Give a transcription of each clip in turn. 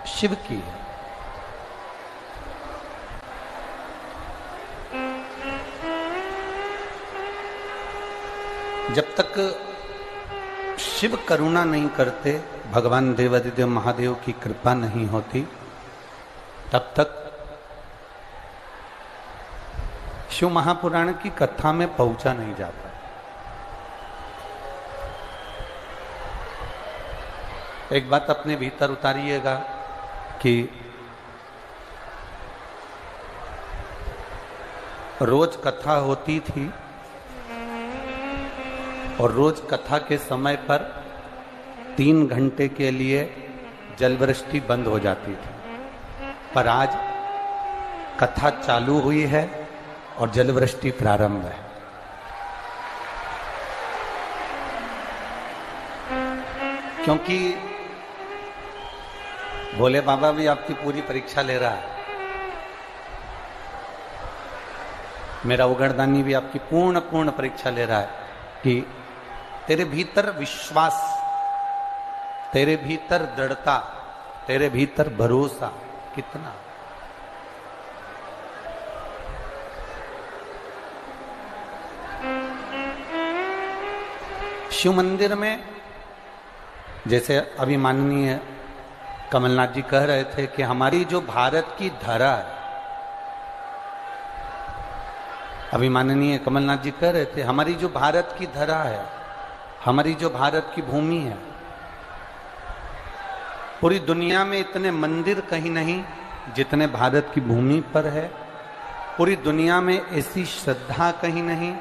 शिव की है। जब तक शिव करुणा नहीं करते, भगवान देवादिदेव महादेव की कृपा नहीं होती, तब तक शिव महापुराण की कथा में पहुंचा नहीं जाता। एक बात अपने भीतर उतारिएगा कि रोज कथा होती थी और रोज कथा के समय पर 3 घंटे के लिए जलवृष्टि बंद हो जाती थी, पर आज कथा चालू हुई है और जलवृष्टि प्रारंभ है। क्योंकि भोले बाबा भी आपकी पूरी परीक्षा ले रहा है, मेरा उगड़दानी भी आपकी पूर्ण परीक्षा ले रहा है कि तेरे भीतर विश्वास, तेरे भीतर दृढ़ता, तेरे भीतर भरोसा कितना। शिव मंदिर में, जैसे अभी माननीय कमलनाथ जी कह रहे थे कि हमारी जो भारत की धरा है, अभी माननीय कमलनाथ जी कह रहे थे हमारी जो भारत की धरा है, हमारी जो भारत की भूमि है, पूरी दुनिया में इतने मंदिर कहीं नहीं जितने भारत की भूमि पर है। पूरी दुनिया में ऐसी श्रद्धा कहीं नहीं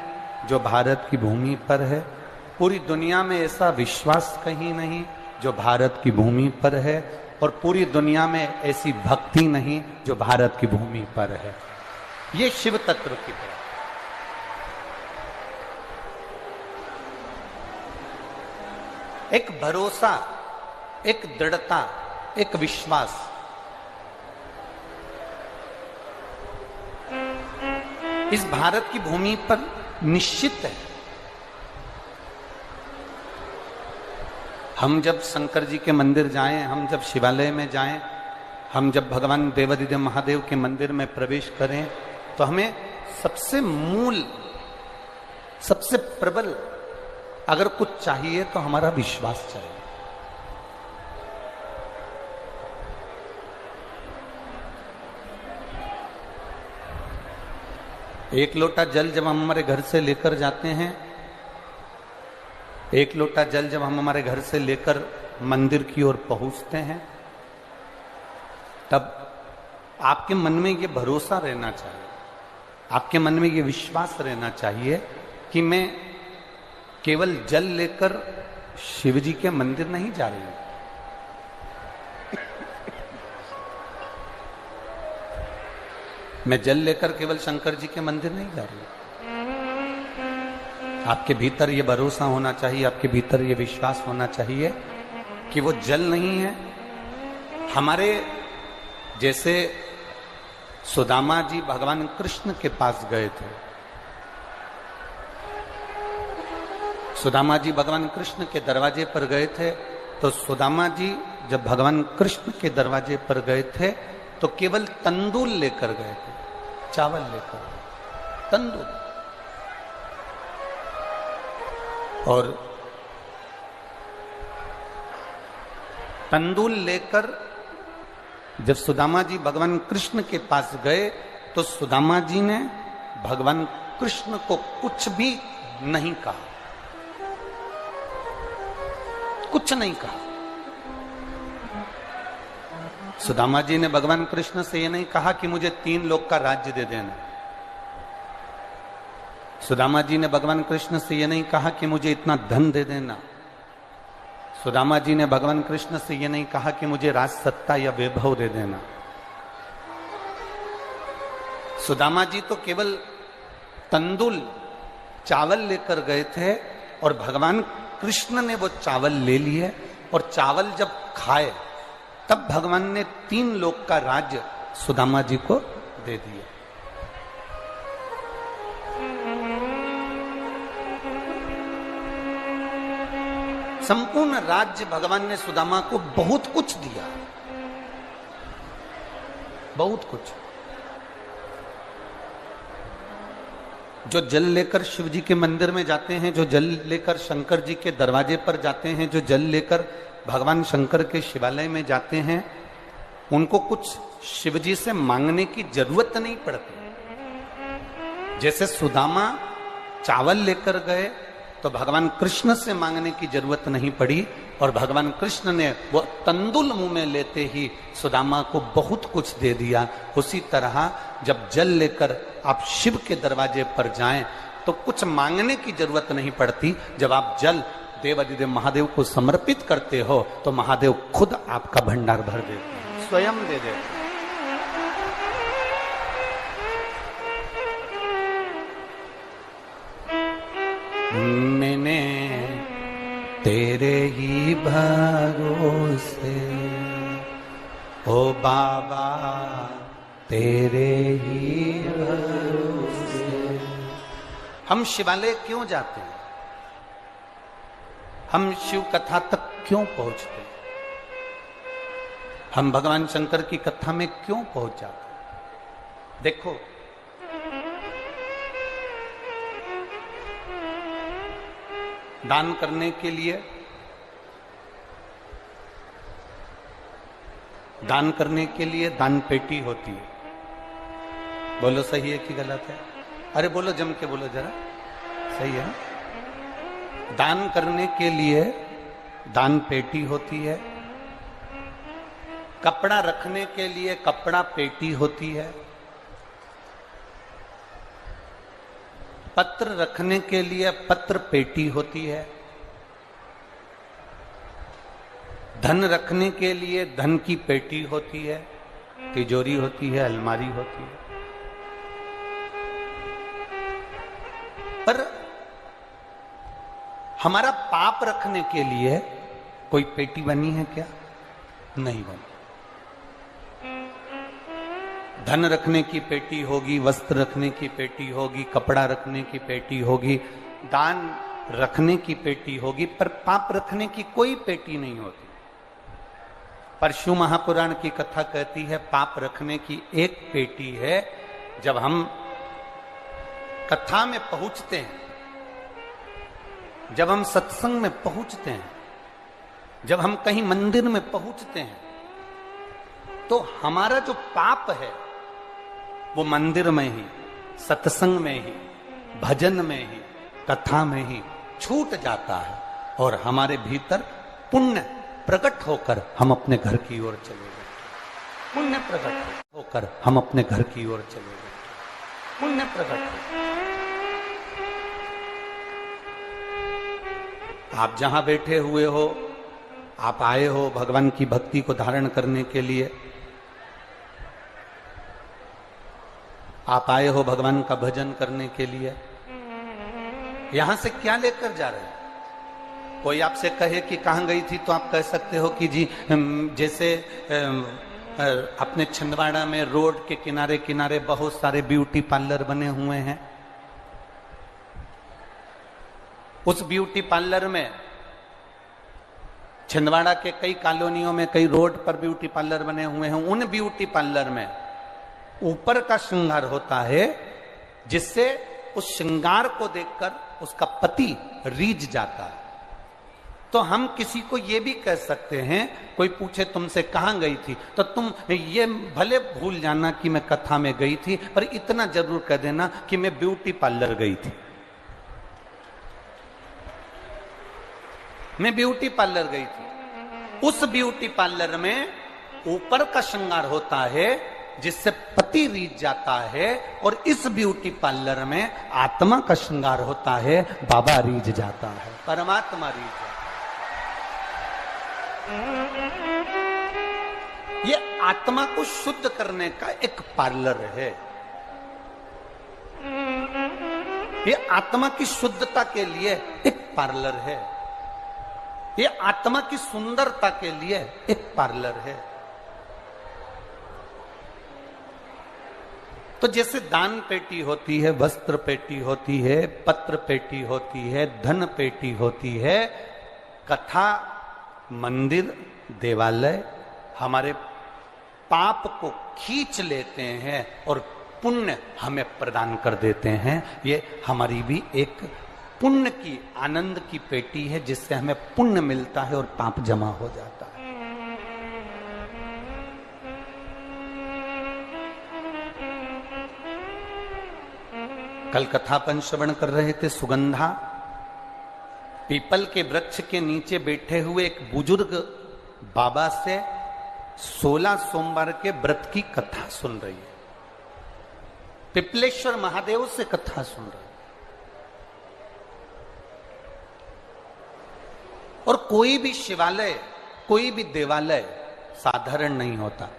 जो भारत की भूमि पर है। पूरी दुनिया में ऐसा विश्वास कहीं नहीं जो भारत की भूमि पर है। और पूरी दुनिया में ऐसी भक्ति नहीं जो भारत की भूमि पर है। ये शिव तत्व की तरह एक भरोसा, एक दृढ़ता, एक विश्वास। इस भारत की भूमि पर निश्चित है। हम जब शंकर जी के मंदिर जाएं, हम जब शिवालय में जाएं, हम जब भगवान देवादिदेव महादेव के मंदिर में प्रवेश करें, तो हमें सबसे मूल, सबसे प्रबल अगर कुछ चाहिए तो हमारा विश्वास चाहिए। एक लोटा जल जब हम हमारे घर से लेकर जाते हैं, एक लोटा जल जब हम हमारे घर से लेकर मंदिर की ओर पहुंचते हैं, तब आपके मन में ये भरोसा रहना चाहिए, आपके मन में ये विश्वास रहना चाहिए कि मैं केवल जल लेकर शिव जी के मंदिर नहीं जा रही हूं, मैं जल लेकर केवल शंकर जी के मंदिर नहीं जा रही हूं। आपके भीतर ये भरोसा होना चाहिए, आपके भीतर ये विश्वास होना चाहिए कि वो जल नहीं है। हमारे जैसे सुदामा जी भगवान कृष्ण के पास गए थे, सुदामा जी भगवान कृष्ण के दरवाजे पर गए थे, तो सुदामा जी जब भगवान कृष्ण के दरवाजे पर गए थे तो केवल तंदूल लेकर गए थे, चावल लेकर, तंदूल। और तंदूल लेकर जब सुदामा जी भगवान कृष्ण के पास गए तो सुदामा जी ने भगवान कृष्ण को कुछ भी नहीं कहा, कुछ नहीं कहा। सुदामा जी ने भगवान कृष्ण से यह नहीं कहा कि मुझे 3 लोक का राज्य दे देना। सुदामा जी ने भगवान कृष्ण से यह नहीं कहा कि मुझे इतना धन दे देना। सुदामा जी ने भगवान कृष्ण से यह नहीं कहा कि मुझे राज सत्ता या वैभव दे देना। सुदामा जी तो केवल तंदूल, चावल लेकर गए थे और भगवान कृष्ण ने वो चावल ले लिए और चावल जब खाए तब भगवान ने 3 लोक का राज्य सुदामा जी को दे दिया। संपूर्ण राज्य भगवान ने सुदामा को बहुत कुछ दिया। बहुत कुछ। जो जल लेकर शिव जी के मंदिर में जाते हैं, जो जल लेकर शंकर जी के दरवाजे पर जाते हैं, जो जल लेकर भगवान शंकर के शिवालय में जाते हैं, उनको कुछ शिव जी से मांगने की जरूरत नहीं पड़ती। जैसे सुदामा चावल लेकर गए तो भगवान कृष्ण से मांगने की जरूरत नहीं पड़ी, और भगवान कृष्ण ने वो तंदुल मुंह में लेते ही सुदामा को बहुत कुछ दे दिया। उसी तरह जब जल लेकर आप शिव के दरवाजे पर जाएं तो कुछ मांगने की जरूरत नहीं पड़ती। जब आप जल देवाधिदेव महादेव को समर्पित करते हो तो महादेव खुद आपका भंडार भर देते हैं, स्वयं दे देते हैं। मैंने तेरे ही भरोसे ओ बाबा, तेरे ही भरोसे। हम शिवालय क्यों जाते हैं? हम शिव कथा तक क्यों पहुंचते हैं? हम भगवान शंकर की कथा में क्यों पहुंच जाते हैं? देखो, दान करने के लिए, दान करने के लिए दान पेटी होती है। बोलो सही है कि गलत है? अरे बोलो, जम के बोलो जरा, सही है? दान करने के लिए दान पेटी होती है, कपड़ा रखने के लिए कपड़ा पेटी होती है, पत्र रखने के लिए पत्र पेटी होती है, धन रखने के लिए धन की पेटी होती है, तिजोरी होती है, अलमारी होती है। पर हमारा पाप रखने के लिए कोई पेटी बनी है क्या? नहीं बनी। धन रखने की पेटी होगी, वस्त्र रखने की पेटी होगी, कपड़ा रखने की पेटी होगी, दान रखने की पेटी होगी, पर पाप रखने की कोई पेटी नहीं होती। परशु महापुराण की कथा कहती है पाप रखने की एक पेटी है। जब हम कथा में पहुंचते हैं, जब हम सत्संग में पहुंचते हैं, जब हम कहीं मंदिर में पहुंचते हैं, तो हमारा जो पाप है वो मंदिर में ही, सत्संग में ही, भजन में ही, कथा में ही छूट जाता है, और हमारे भीतर पुण्य प्रकट होकर हम अपने घर की ओर चले गए। पुण्य प्रकट होकर हम अपने घर की ओर चले गए। पुण्य प्रकट। आप जहां बैठे हुए हो, आप आए हो भगवान की भक्ति को धारण करने के लिए, आप आए हो भगवान का भजन करने के लिए। यहां से क्या लेकर जा रहे हैं? कोई आपसे कहे कि कहां गई थी, तो आप कह सकते हो कि जी जैसे अपने छिंदवाड़ा में रोड के किनारे किनारे बहुत सारे ब्यूटी पार्लर बने हुए हैं, उस ब्यूटी पार्लर में, छिंदवाड़ा के कई कॉलोनियों में, कई रोड पर ब्यूटी पार्लर बने हुए हैं, उन ब्यूटी पार्लर में ऊपर का श्रृंगार होता है जिससे उस श्रृंगार को देखकर उसका पति रीझ जाता है। तो हम किसी को ये भी कह सकते हैं, कोई पूछे तुमसे कहां गई थी, तो तुम ये भले भूल जाना कि मैं कथा में गई थी, पर इतना जरूर कह देना कि मैं ब्यूटी पार्लर गई थी। मैं ब्यूटी पार्लर गई थी। उस ब्यूटी पार्लर में ऊपर का श्रृंगार होता है जिससे पति रीझ जाता है, और इस ब्यूटी पार्लर में आत्मा का श्रृंगार होता है, बाबा रीझ जाता है, परमात्मा रीझ जाता है। ये आत्मा को शुद्ध करने का एक पार्लर है। ये आत्मा की शुद्धता के लिए एक पार्लर है। ये आत्मा की सुंदरता के लिए एक पार्लर है। तो जैसे दान पेटी होती है, वस्त्र पेटी होती है, पत्र पेटी होती है, धन पेटी होती है, कथा, मंदिर, देवालय हमारे पाप को खींच लेते हैं और पुण्य हमें प्रदान कर देते हैं। ये हमारी भी एक पुण्य की, आनंद की पेटी है, जिससे हमें पुण्य मिलता है और पाप जमा हो जाता है। कल कथापन श्रवण कर रहे थे, सुगंधा पीपल के वृक्ष के नीचे बैठे हुए एक बुजुर्ग बाबा से 16 सोमवार के व्रत की कथा सुन रही है। पिपलेश्वर महादेव से कथा सुन रही है। और कोई भी शिवालय, कोई भी देवालय साधारण नहीं होता।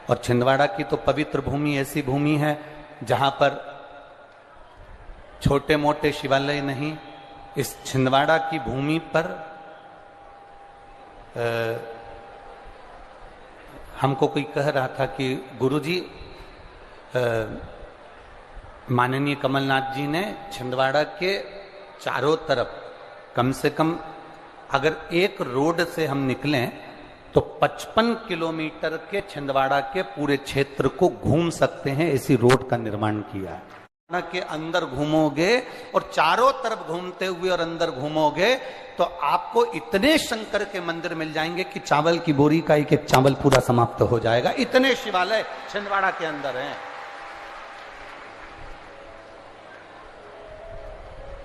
और छिंदवाड़ा की तो पवित्र भूमि ऐसी भूमि है जहां पर छोटे मोटे शिवालय नहीं, इस छिंदवाड़ा की भूमि पर हमको कोई कह रहा था कि गुरुजी, माननीय कमलनाथ जी ने छिंदवाड़ा के चारों तरफ कम से कम, अगर एक रोड से हम निकलें तो 55 किलोमीटर के छिंदवाड़ा के पूरे क्षेत्र को घूम सकते हैं, ऐसी रोड का निर्माण किया है। के अंदर घूमोगे और चारों तरफ घूमते हुए और अंदर घूमोगे तो आपको इतने शंकर के मंदिर मिल जाएंगे कि चावल की बोरी का एक एक चावल पूरा समाप्त हो जाएगा। इतने शिवालय छिंदवाड़ा के अंदर हैं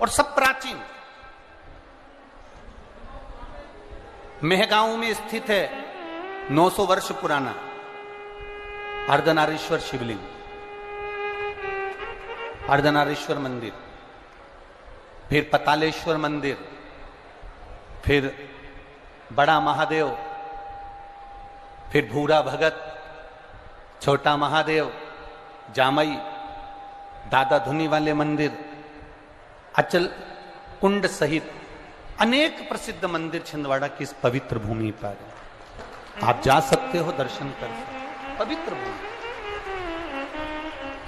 और सब प्राचीन। मेहगांव में स्थित है 900 वर्ष पुराना अर्धनारीश्वर शिवलिंग, अर्धनारीश्वर मंदिर, फिर पतालेश्वर मंदिर, फिर बड़ा महादेव, फिर भूरा भगत, छोटा महादेव, जामई, दादा धुनी वाले मंदिर, अचल कुंड सहित अनेक प्रसिद्ध मंदिर छिंदवाड़ा की इस पवित्र भूमि पर आप जा सकते हो, दर्शन कर सकते हो। पवित्र भूमि।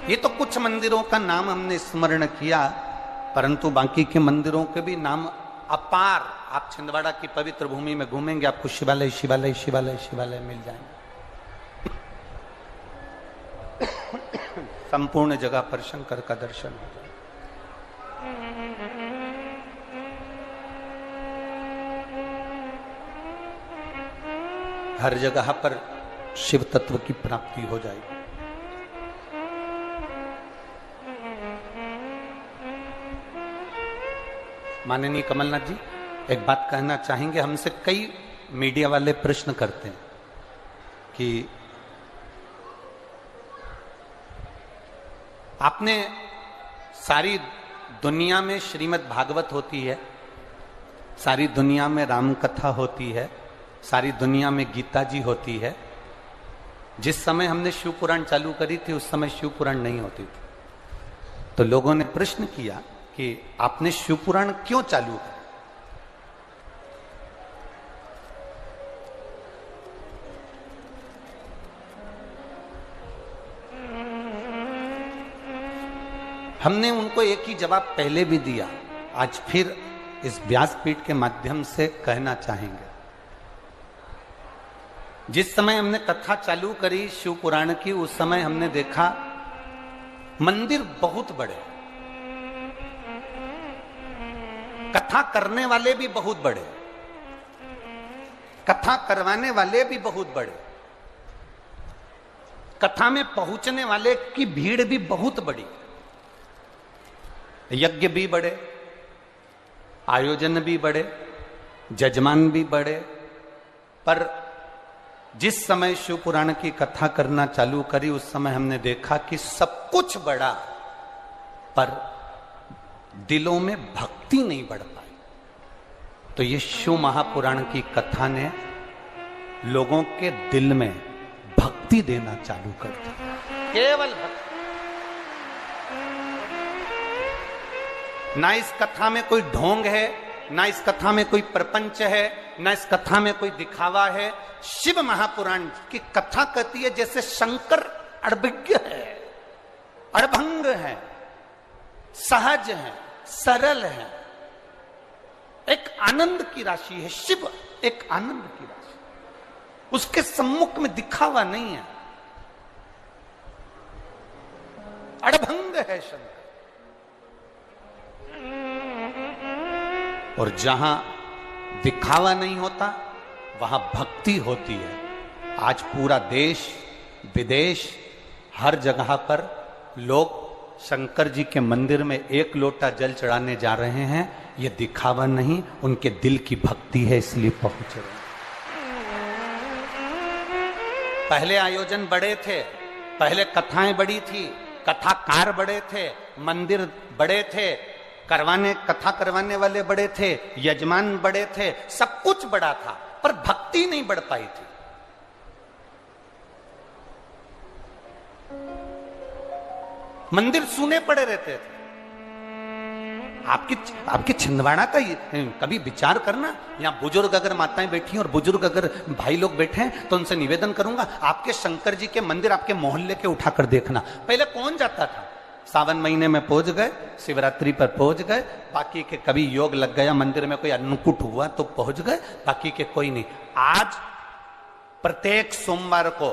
ये तो कुछ मंदिरों का नाम हमने स्मरण किया, परंतु बाकी के मंदिरों के भी नाम अपार। आप छिंदवाड़ा की पवित्र भूमि में घूमेंगे, आपको शिवालय शिवालय शिवालय शिवालय मिल जाएंगे। संपूर्ण जगह पर शंकर का दर्शन हो जाए। हर जगह पर शिव तत्व की प्राप्ति हो जाएगी। माननीय कमलनाथ जी, एक बात कहना चाहेंगे। हमसे कई मीडिया वाले प्रश्न करते हैं कि आपने सारी दुनिया में श्रीमद् भागवत होती है, सारी दुनिया में राम कथा होती है, सारी दुनिया में गीता जी होती है। जिस समय हमने शिव पुराण चालू करी थी उस समय शिव पुराण नहीं होती थी। तो लोगों ने प्रश्न किया कि आपने शिव पुराण क्यों चालू किया? हमने उनको एक ही जवाब पहले भी दिया, आज फिर इस व्यासपीठ के माध्यम से कहना चाहेंगे। जिस समय हमने कथा चालू करी शिव पुराण की, उस समय हमने देखा मंदिर बहुत बड़े, कथा करने वाले भी बहुत बड़े, कथा करवाने वाले भी बहुत बड़े, कथा में पहुंचने वाले की भीड़ भी बहुत बड़ी, यज्ञ भी बड़े, आयोजन भी बड़े, जजमान भी बड़े। पर जिस समय शिव पुराण की कथा करना चालू करी उस समय हमने देखा कि सब कुछ बड़ा, पर दिलों में भक्ति नहीं बढ़ पाई। तो ये शिव महापुराण की कथा ने लोगों के दिल में भक्ति देना चालू कर दिया, केवल भक्ति। ना इस कथा में कोई ढोंग है, ना इस कथा में कोई प्रपंच है, ना इस कथा में कोई दिखावा है। शिव महापुराण की कथा कहती है जैसे शंकर अड़भिज्ञ है, अड़भंग है, सहज है, सरल है, एक आनंद की राशि है। शिव एक आनंद की राशि, उसके सम्मुख में दिखावा नहीं है। अड़भंग है शंकर। और जहां दिखावा नहीं होता वहां भक्ति होती है। आज पूरा देश विदेश हर जगह पर लोग शंकर जी के मंदिर में एक लोटा जल चढ़ाने जा रहे हैं। ये दिखावा नहीं, उनके दिल की भक्ति है, इसलिए पहुंच रहे हैं। पहले आयोजन बड़े थे, पहले कथाएं बड़ी थी, कथाकार बड़े थे, मंदिर बड़े थे, कथा करवाने वाले बड़े थे, यजमान बड़े थे, सब कुछ बड़ा था, पर भक्ति नहीं बढ़ पाई थी। मंदिर सूने पड़े रहते थे। आपके छिंदवाड़ा का कभी विचार करना, यहाँ बुजुर्ग अगर माताएं बैठी और बुजुर्ग अगर भाई लोग बैठे हैं तो उनसे निवेदन करूंगा, आपके शंकर जी के मंदिर आपके मोहल्ले के उठाकर देखना। पहले कौन जाता था? सावन महीने में पहुंच गए, शिवरात्रि पर पहुंच गए, बाकी के कभी योग लग गया, मंदिर में कोई अन्नकूट हुआ तो पहुंच गए, बाकी के कोई नहीं। आज प्रत्येक सोमवार को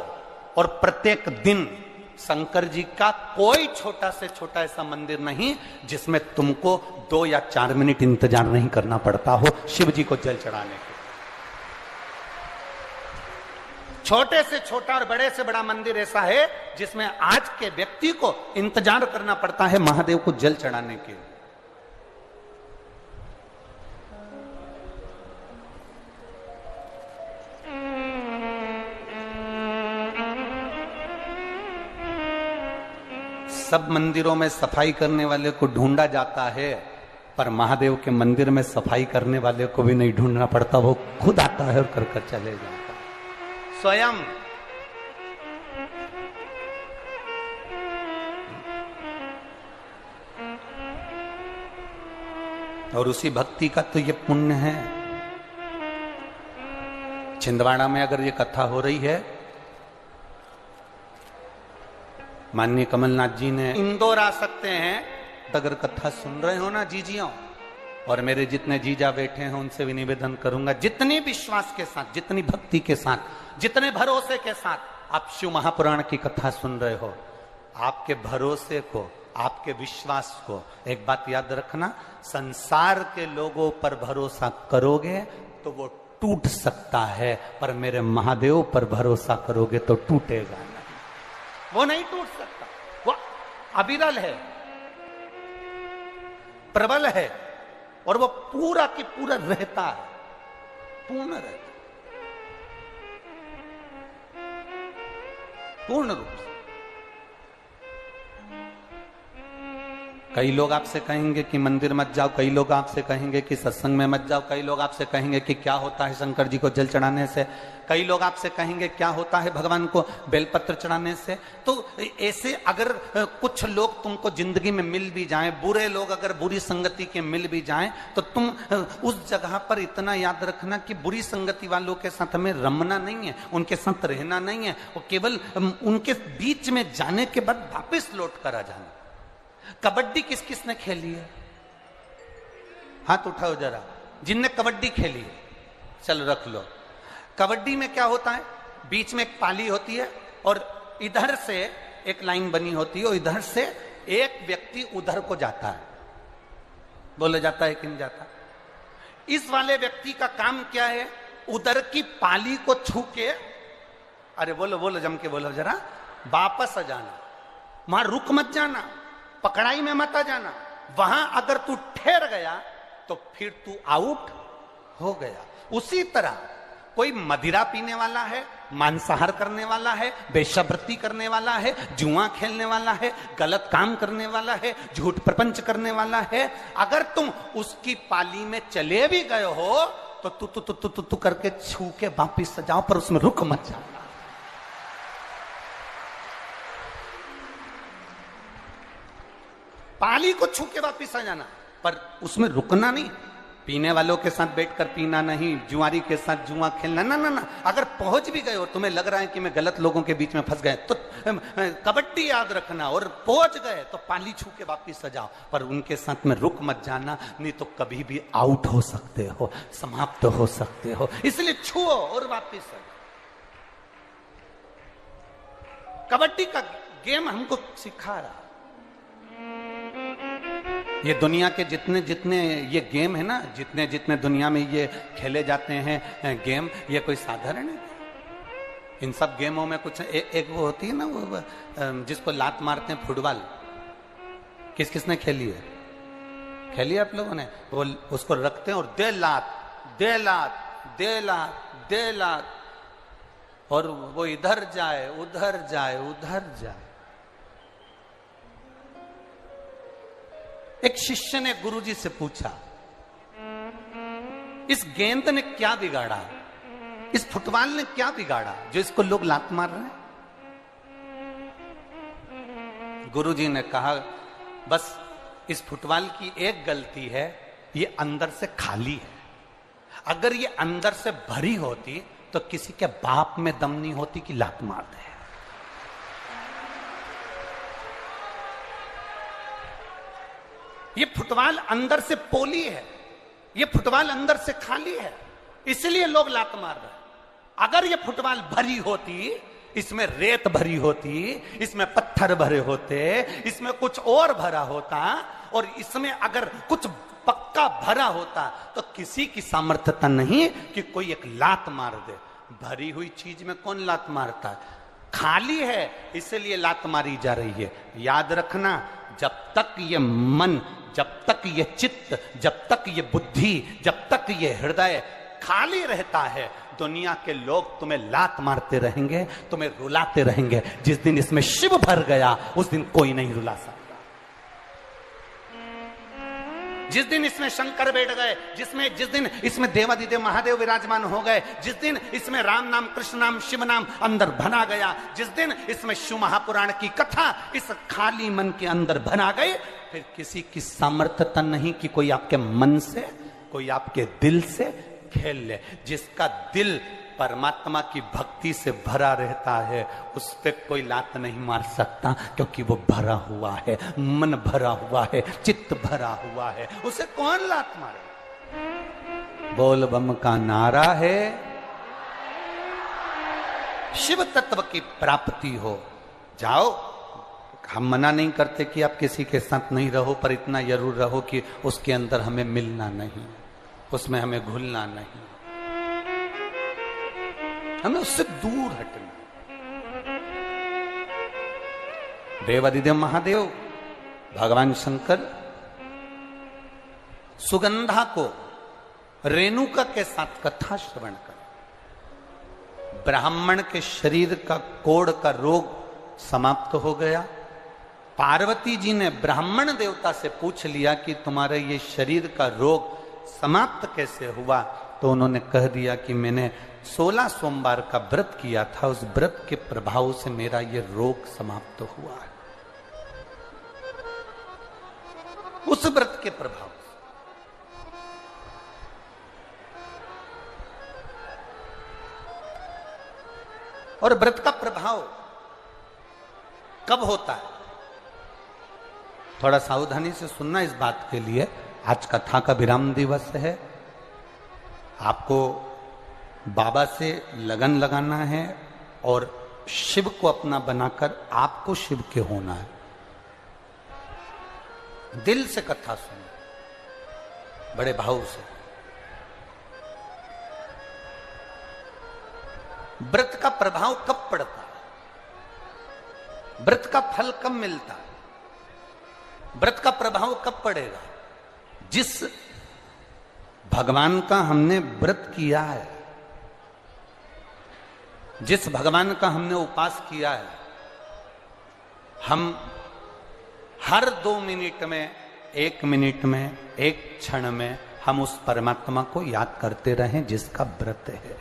और प्रत्येक दिन शंकर जी का कोई छोटा से छोटा ऐसा मंदिर नहीं जिसमें तुमको 2 या 4 मिनट इंतजार नहीं करना पड़ता हो शिव जी को जल चढ़ाने के। छोटे से छोटा और बड़े से बड़ा मंदिर ऐसा है जिसमें आज के व्यक्ति को इंतजार करना पड़ता है महादेव को जल चढ़ाने के। सब मंदिरों में सफाई करने वाले को ढूंढा जाता है, पर महादेव के मंदिर में सफाई करने वाले को भी नहीं ढूंढना पड़ता, वो खुद आता है और कर चले जाता है स्वयं। और उसी भक्ति का तो ये पुण्य है। छिंदवाड़ा में अगर ये कथा हो रही है, माननीय कमलनाथ जी ने इंदौर आ सकते हैं, अगर कथा सुन रहे हो ना जीजियों, और मेरे जितने जीजा बैठे हैं उनसे भी निवेदन करूंगा, जितनी विश्वास के साथ, जितनी भक्ति के साथ, जितने भरोसे के साथ आप शिव महापुराण की कथा सुन रहे हो, आपके भरोसे को, आपके विश्वास को एक बात याद रखना, संसार के लोगों पर भरोसा करोगे तो वो टूट सकता है, पर मेरे महादेव पर भरोसा करोगे तो टूटेगा नहीं। वो नहीं टूट सकता, वो अविरल है, प्रबल है, और वो पूरा की पूरा रहता है, पूर्ण रहता है, पूर्ण रूप से। कई लोग आपसे कहेंगे कि मंदिर मत जाओ, कई लोग आपसे कहेंगे कि सत्संग में मत जाओ, कई लोग आपसे कहेंगे कि क्या होता है शंकर जी को जल चढ़ाने से, कई लोग आपसे कहेंगे क्या होता है भगवान को बेलपत्र चढ़ाने से। तो ऐसे अगर कुछ लोग तुमको जिंदगी में मिल भी जाएं, बुरे लोग अगर बुरी संगति के मिल भी जाएं, तो तुम उस जगह पर इतना याद रखना कि बुरी संगति वालों के साथ हमें रमना नहीं है, उनके साथ रहना नहीं है, वो केवल उनके बीच में जाने के बाद वापस लौट कर आ जाना। कबड्डी किस किस ने खेली है? हाथ उठाओ जरा, जिनने कबड्डी खेली है, चल रख लो। कबड्डी में क्या होता है, बीच में एक पाली होती है और इधर से एक लाइन बनी होती है और इधर से एक व्यक्ति उधर को जाता है। बोला जाता है कि नहीं जाता? इस वाले व्यक्ति का काम क्या है, उधर की पाली को छू के, अरे बोलो बोलो जम के बोलो जरा, वापस आ जाना, वहां रुक मत जाना, पकड़ाई में मत आ जाना। वहां अगर तू ठहर गया तो फिर तू आउट हो गया। उसी तरह कोई मदिरा पीने वाला है, मांसाहार करने वाला है, वेश्यावृत्ति करने वाला है, जुआ खेलने वाला है, गलत काम करने वाला है, झूठ प्रपंच करने वाला है, अगर तुम उसकी पाली में चले भी गए हो तो तू करके छू के वापिस जाओ, पर उसमें रुक मत जाओ। पाली को छू के वापिस आ जाना, पर उसमें रुकना नहीं। पीने वालों के साथ बैठकर पीना नहीं, जुआरी के साथ जुआ खेलना ना ना ना। अगर पहुंच भी गए और तुम्हें लग रहा है कि मैं गलत लोगों के बीच में फंस गए, तो कबड्डी याद रखना, और पहुंच गए तो पाली छू के वापिस आ जाओ, पर उनके साथ में रुक मत जाना, नहीं तो कभी भी आउट हो सकते हो, समाप्त हो सकते हो। इसलिए छुओ और वापिस आ जाओ। कबड्डी का गेम हमको सिखा रहा, ये दुनिया के जितने जितने ये गेम है ना, जितने जितने दुनिया में ये खेले जाते हैं गेम, ये कोई साधारण है? इन सब गेमों में कुछ एक वो होती है ना, वो जिसको लात मारते हैं, फुटबॉल। किस किसने खेली है? खेली आप लोगों ने? वो उसको रखते हैं और दे लात दे लात दे लात दे लात, और वो इधर जाए उधर जाए उधर जाए। एक शिष्य ने गुरुजी से पूछा, इस गेंद ने क्या बिगाड़ा, इस फुटबॉल ने क्या बिगाड़ा जो इसको लोग लात मार रहे हैं? गुरुजी ने कहा, बस इस फुटबॉल की एक गलती है, ये अंदर से खाली है। अगर ये अंदर से भरी होती तो किसी के बाप में दम नहीं होती कि लात मार दे। ये फुटबॉल अंदर से पोली है, ये फुटबॉल अंदर से खाली है, इसलिए लोग लात मार रहे हैं। अगर ये फुटबॉल भरी होती, इसमें रेत भरी होती, इसमें पत्थर भरे होते, इसमें कुछ और भरा होता, और इसमें अगर कुछ पक्का भरा होता, तो किसी की सामर्थ्यता नहीं कि कोई एक लात मार दे। भरी हुई चीज में कौन लात मारता है? खाली है, इसलिए लात मारी जा रही है। याद रखना, जब तक ये मन, जब तक ये चित्त, जब तक ये बुद्धि, जब तक ये हृदय खाली रहता है, दुनिया के लोग तुम्हें लात मारते रहेंगे, तुम्हें रुलाते रहेंगे। जिस दिन इसमें शिव भर गया, उस दिन कोई नहीं रुला सकता। जिस दिन इसमें शंकर बैठ गए, जिस दिन इसमें देवादिदेव महादेव विराजमान हो गए, जिस दिन इसमें राम नाम, कृष्ण नाम, शिव नाम अंदर भरा गया, जिस दिन इसमें शिव महापुराण की कथा इस खाली मन के अंदर भरा गई, फिर किसी की सामर्थ्यता नहीं कि कोई आपके मन से, कोई आपके दिल से खेल ले। जिसका दिल परमात्मा की भक्ति से भरा रहता है, उस पे कोई लात नहीं मार सकता, क्योंकि वो भरा हुआ है, मन भरा हुआ है, चित्त भरा हुआ है, उसे कौन लात मारे? बोल बम का नारा है, शिव तत्व की प्राप्ति हो। जाओ, हम मना नहीं करते कि आप किसी के साथ नहीं रहो, पर इतना जरूर रहो कि उसके अंदर हमें मिलना नहीं, उसमें हमें घुलना नहीं, हमें उससे दूर हटना। देवादिदेव महादेव, भगवान शंकर सुगंधा को रेणुका के साथ कथा श्रवण कर, ब्राह्मण के शरीर का कोढ़ का रोग समाप्त हो गया। पार्वती जी ने ब्राह्मण देवता से पूछ लिया कि तुम्हारे ये शरीर का रोग समाप्त कैसे हुआ? तो उन्होंने कह दिया कि मैंने 16 सोमवार का व्रत किया था, उस व्रत के प्रभाव से मेरा ये रोग समाप्त हुआ है। उस व्रत के प्रभाव से। और व्रत का प्रभाव कब होता है? थोड़ा सावधानी से सुनना इस बात के लिए। आज कथा का विराम दिवस है, आपको बाबा से लगन लगाना है और शिव को अपना बनाकर आपको शिव के होना है। दिल से कथा सुनो, बड़े भाव से। व्रत का प्रभाव कब पड़ता है? व्रत का फल कब मिलता है? व्रत का प्रभाव कब पड़ेगा? जिस भगवान का हमने व्रत किया है, जिस भगवान का हमने उपास किया है, हम हर 2 मिनट में, 1 मिनट में, 1 क्षण में हम उस परमात्मा को याद करते रहें जिसका व्रत है।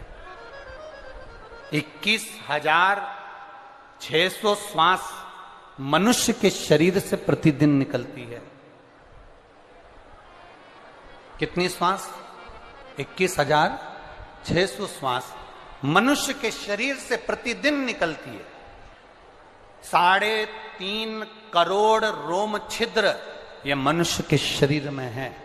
21,600 श्वास मनुष्य के शरीर से प्रतिदिन निकलती है। कितनी श्वास? 21,600 श्वास मनुष्य के शरीर से प्रतिदिन निकलती है। 3.5 करोड़ रोम छिद्र ये मनुष्य के शरीर में है,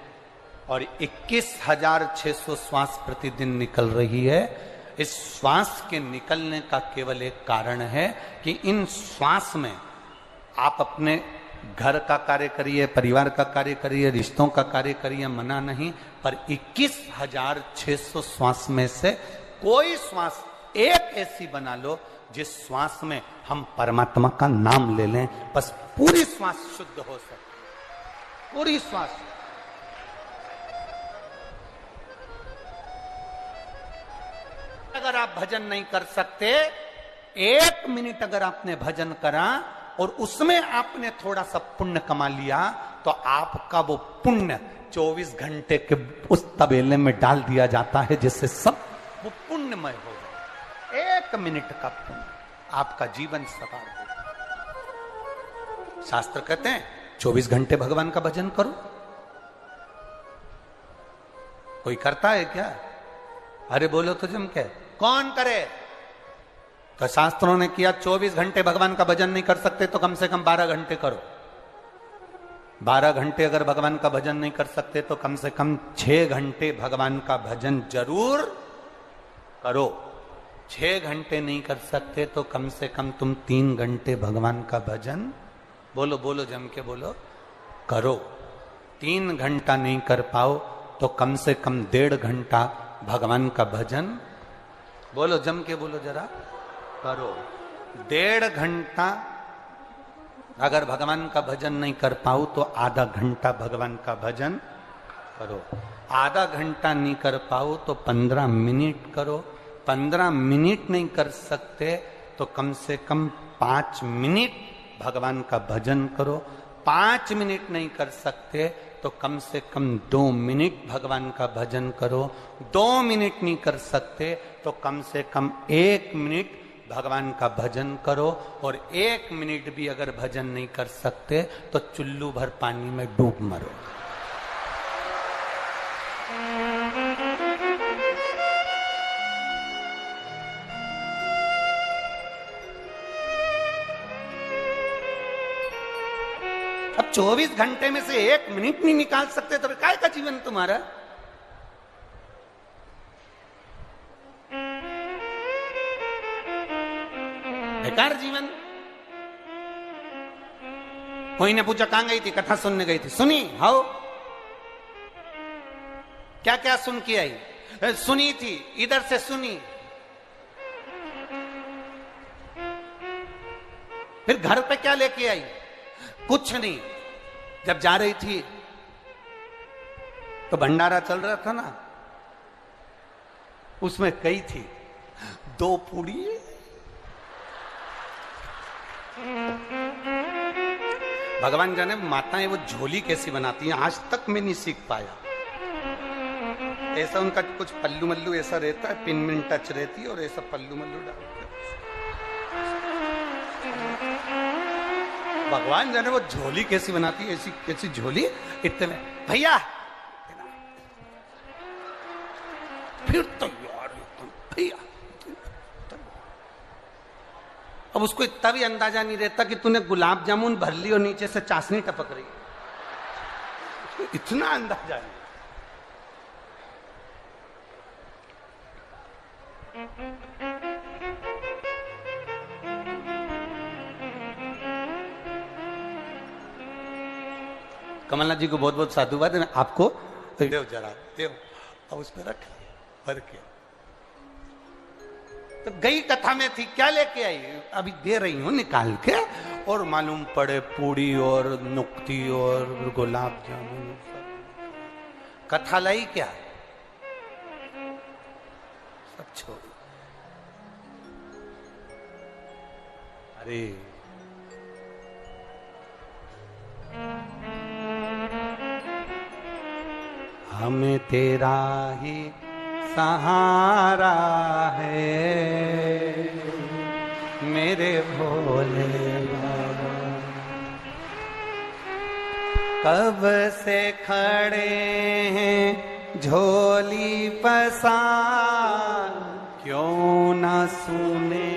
और 21,600 श्वास प्रतिदिन निकल रही है। इस श्वास के निकलने का केवल एक कारण है कि इन श्वास में आप अपने घर का कार्य करिए, परिवार का कार्य करिए, रिश्तों का कार्य करिए, मना नहीं, पर 21,600 श्वास में से कोई श्वास एक ऐसी बना लो जिस श्वास में हम परमात्मा का नाम ले लें, बस पूरी श्वास शुद्ध हो सके, पूरी श्वास। अगर आप भजन नहीं कर सकते, 1 मिनट अगर आपने भजन करा और उसमें आपने थोड़ा सा पुण्य कमा लिया, तो आपका वो पुण्य 24 घंटे के उस तबेले में डाल दिया जाता है, जिससे सब वो पुण्यमय हो जाए। 1 मिनट का पुण्य आपका जीवन सवार हो। शास्त्र कहते हैं 24 घंटे भगवान का भजन करो। कोई करता है क्या? अरे बोलो तो जम के, कौन करे? तो शास्त्रों ने किया 24 घंटे भगवान का भजन नहीं कर सकते तो कम से कम 12 घंटे करो। 12 घंटे अगर भगवान का भजन नहीं कर सकते तो कम से कम 6 घंटे भगवान का भजन जरूर करो। 6 घंटे नहीं कर सकते तो कम से कम तुम 3 घंटे भगवान का भजन, बोलो बोलो जम के बोलो, करो। 3 घंटा नहीं कर पाओ तो कम से कम 1.5 घंटा भगवान का भजन, बोलो जम के बोलो जरा, करो। 1.5 घंटा अगर भगवान का भजन नहीं कर पाओ तो आधा घंटा भगवान का भजन करो। आधा घंटा नहीं कर पाओ तो 15 मिनट करो। 15 मिनट नहीं कर सकते तो कम से कम 5 मिनट भगवान का भजन करो। 5 मिनट नहीं कर सकते तो कम से कम 2 मिनट भगवान का भजन करो। 2 मिनट नहीं कर सकते तो कम से कम 1 मिनट भगवान का भजन करो। और 1 मिनट भी अगर भजन नहीं कर सकते तो चुल्लू भर पानी में डूब मरो। अब 24 घंटे में से 1 मिनट नहीं निकाल सकते तो काय का जीवन तुम्हारा? बेकार जीवन। कोई ने पूछा कहां गई थी? कथा सुनने गई थी। सुनी? हाउ? क्या क्या सुन के आई? सुनी थी, इधर से सुनी। फिर घर पे क्या लेके आई? कुछ नहीं। जब जा रही थी तो भंडारा चल रहा था ना, उसमें कई थी 2 पूड़ी। भगवान जाने माताएं वो झोली कैसी बनाती हैं, आज तक मैं नहीं सीख पाया। ऐसा उनका कुछ पल्लू मल्लू ऐसा रहता है, पिन मिन टच रहती है और ऐसा पल्लू मल्लू डालते। भगवान जाने वो झोली कैसी बनाती है, ऐसी कैसी झोली। इतने भैया फिर तो यार भैया। अब उसको इतना भी अंदाजा नहीं रहता कि तूने गुलाब जामुन भर ली और नीचे से चाशनी टपक रही, इतना अंदाजा नहीं। कमलनाथ जी को बहुत बहुत साधुवाद है। आपको देव जरा देव, अब उस पर रख भर के। तो गई कथा में थी, क्या लेके आई? अभी दे रही हूं निकाल के। और मालूम पड़े पूड़ी और नुक्ती और गुलाब जामुन। कथा लाई क्या? सब छोड़। अरे हमें तेरा ही सहारा है मेरे भोले बाबा। कब से खड़े हैं झोली पसार, क्यों ना सुने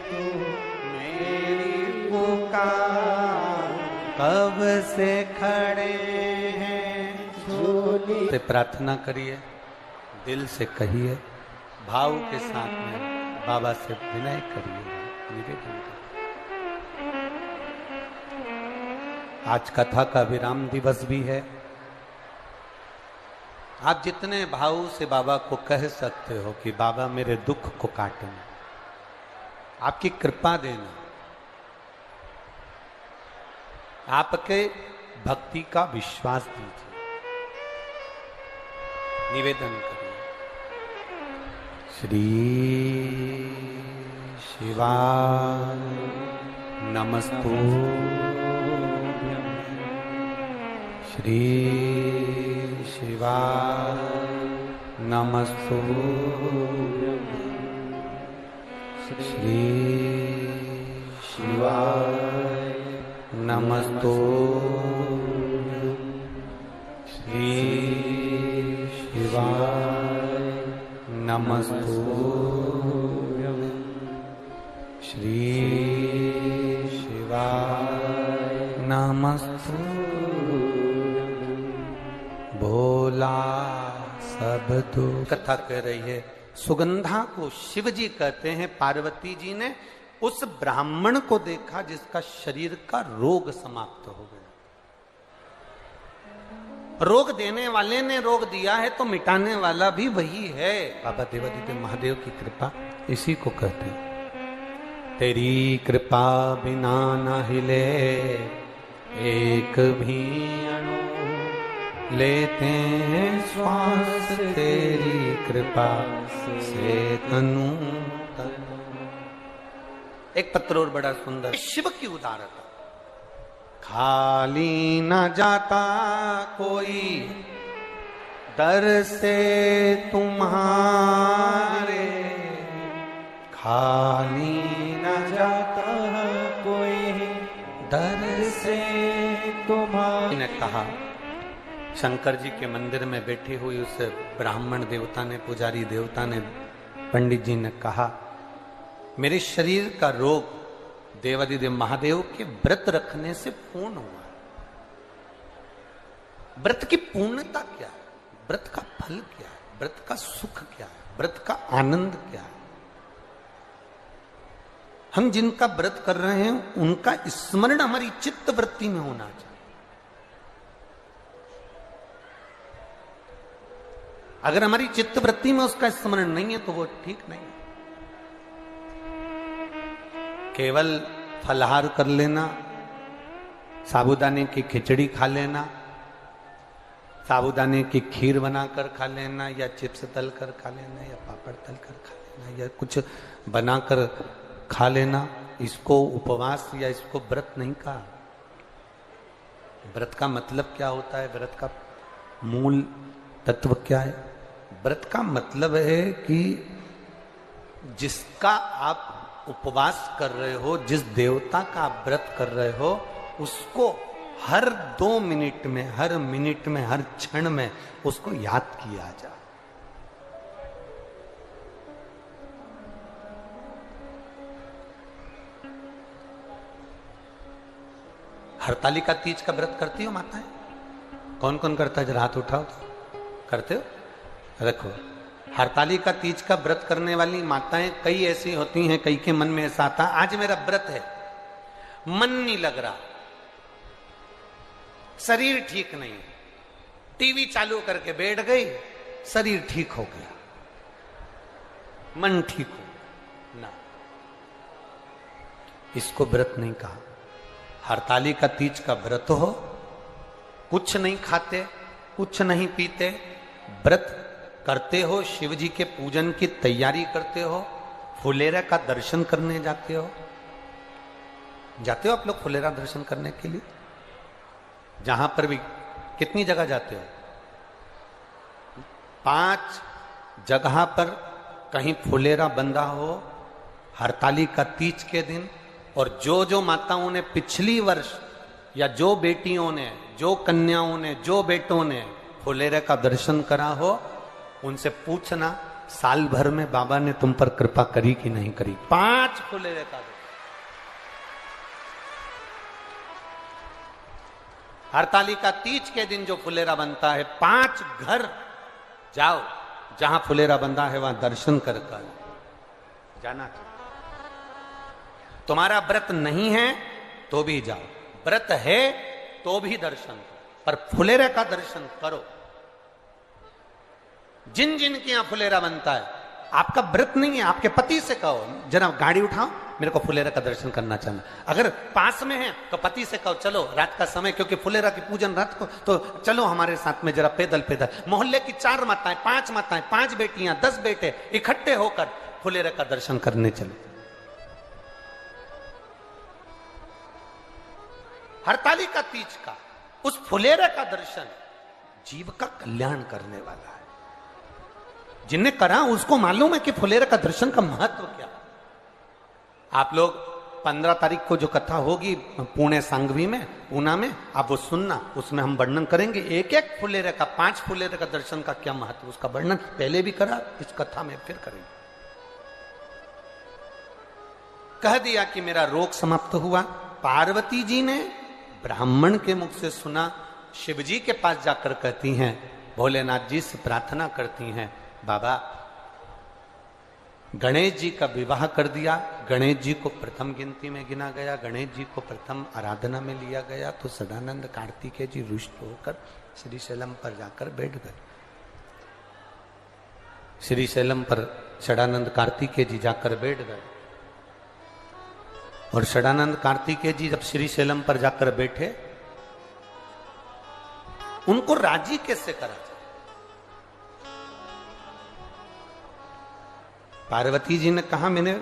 तू मेरी पुकार। कब से खड़े हैं झोली से प्रार्थना करिए, दिल से कहिए, भाव के साथ में बाबा से विनय करिए, निवेदन करिए। आज कथा का विराम दिवस भी है। आप जितने भाव से बाबा को कह सकते हो कि बाबा मेरे दुख को काटना, आपकी कृपा देना, आपके भक्ति का विश्वास दीजिए, निवेदन करिए। श्री शिवाय नमस्तुभ्यं, श्री शिवाय नमस्तुभ्यं, श्री शिवाय नमस्तुभ्यं, श्री शिवाय नमस्तुभ्यं, श्री शिवाय नमस्तुभ्यं। भोला सब दुख। कथा कह रही है, सुगंधा को शिव जी कहते हैं। पार्वती जी ने उस ब्राह्मण को देखा जिसका शरीर का रोग समाप्त हो गया। रोग देने वाले ने रोग दिया है तो मिटाने वाला भी वही है। बाबा देवादिदेव महादेव की कृपा इसी को कहते हैं। तेरी कृपा बिना न हिले एक भी अणु, लेते हैं श्वास तेरी कृपा से तनु तनु। एक पत्र और बड़ा सुंदर, शिव की उदारता। खाली न जाता कोई दर से तुम्हारे, खाली न जाता कोई दर से तुम्हारे। ने कहा, शंकर जी के मंदिर में बैठी हुई उस ब्राह्मण देवता ने, पुजारी देवता ने, पंडित जी ने कहा, मेरे शरीर का रोग देवादिदेव महादेव के व्रत रखने से पूर्ण हुआ। व्रत की पूर्णता क्या है? व्रत का फल क्या है? व्रत का सुख क्या है? व्रत का आनंद क्या है? हम जिनका व्रत कर रहे हैं उनका स्मरण हमारी चित्त वृत्ति में होना चाहिए। अगर हमारी चित्त वृत्ति में उसका स्मरण नहीं है तो वो ठीक नहीं है। केवल फलहार कर लेना, साबूदाने की खिचड़ी खा लेना, साबूदाने की खीर बनाकर खा लेना, या चिप्स तल कर खा लेना, या पापड़ तल कर खा लेना, या कुछ बनाकर खा लेना, इसको उपवास या इसको व्रत नहीं कहा। व्रत का मतलब क्या होता है? व्रत का मूल तत्व क्या है? व्रत का मतलब है कि जिसका आप उपवास कर रहे हो, जिस देवता का आप व्रत कर रहे हो, उसको हर 2 मिनट में, हर मिनट में, हर क्षण में उसको याद किया जाए। हरतालिका तीज का व्रत करती हो माताएं? कौन कौन करता है? जरा हाथ उठाओ तो। करते हो? रखो। हरतालिका तीज का व्रत करने वाली माताएं कई ऐसी होती हैं, कई के मन में ऐसा आता, आज मेरा व्रत है, मन नहीं लग रहा, शरीर ठीक नहीं, टीवी चालू करके बैठ गई, शरीर ठीक हो गया, मन ठीक हो ना। इसको व्रत नहीं कहा। हरतालिका तीज का व्रत हो, कुछ नहीं खाते, कुछ नहीं पीते, व्रत करते हो, शिव जी के पूजन की तैयारी करते हो, फुलेरा का दर्शन करने जाते हो। जाते हो आप लोग फुलेरा दर्शन करने के लिए? जहां पर भी कितनी जगह जाते हो? 5 जगह पर कहीं फुलेरा बंधा हो हरतालिका तीज के दिन। और जो माताओं ने पिछली वर्ष, या जो बेटियों ने, जो कन्याओं ने, जो बेटों ने फुलेरा का दर्शन करा हो, उनसे पूछना साल भर में बाबा ने तुम पर कृपा करी कि नहीं करी। 5 फुलेरे का दर्शन। हरतालिका तीज के दिन जो फुलेरा बनता है, 5 घर जाओ जहां फुलेरा बंधा है, वहां दर्शन कर जाना चाहिए। तुम्हारा व्रत नहीं है तो भी जाओ, व्रत है तो भी दर्शन करो, पर फुलेरे का दर्शन करो। जिन जिन के यहां फुलेरा बनता है, आपका व्रत नहीं है, आपके पति से कहो जरा गाड़ी उठाओ, मेरे को फुलेरा का दर्शन करना चाहना। अगर पास में है तो पति से कहो चलो रात का समय, क्योंकि फुलेरा की पूजन रात को, तो चलो हमारे साथ में जरा पैदल पैदल। मोहल्ले की 4 माताएं, 5 माताएं, 5 बेटियां, 10 बेटे इकट्ठे होकर फुलेरा का दर्शन करने चले। हरतालिका तीज का उस फुलेरा का दर्शन जीव का कल्याण करने वाला है। जिनने करा उसको मालूम है कि फुलेरा का दर्शन का महत्व क्या। आप लोग 15 तारीख को जो कथा होगी पुणे सांगवी में, पूना में, आप वो सुनना, उसमें हम वर्णन करेंगे एक एक फुलेरे का, 5 फुलेरे का दर्शन का क्या महत्व, उसका वर्णन पहले भी करा, इस कथा में फिर करेंगे। कह दिया कि मेरा रोग समाप्त हुआ। पार्वती जी ने ब्राह्मण के मुख से सुना, शिव जी के पास जाकर कहती हैं, भोलेनाथ जी से प्रार्थना करती हैं, बाबा गणेश जी का विवाह कर दिया। गणेश जी को प्रथम गिनती में गिना गया, गणेश जी को प्रथम आराधना में लिया गया। तो सदानंद कार्तिकेय जी रुष्ट होकर श्रीशैलम पर जाकर बैठ गए। श्रीशैलम पर सदानंद कार्तिकेय जी जाकर बैठ गए। और सदानंद कार्तिकेय जी जब श्रीशैलम पर जाकर बैठे, उनको राजी कैसे करा जाए। पार्वती जी ने कहा, मैंने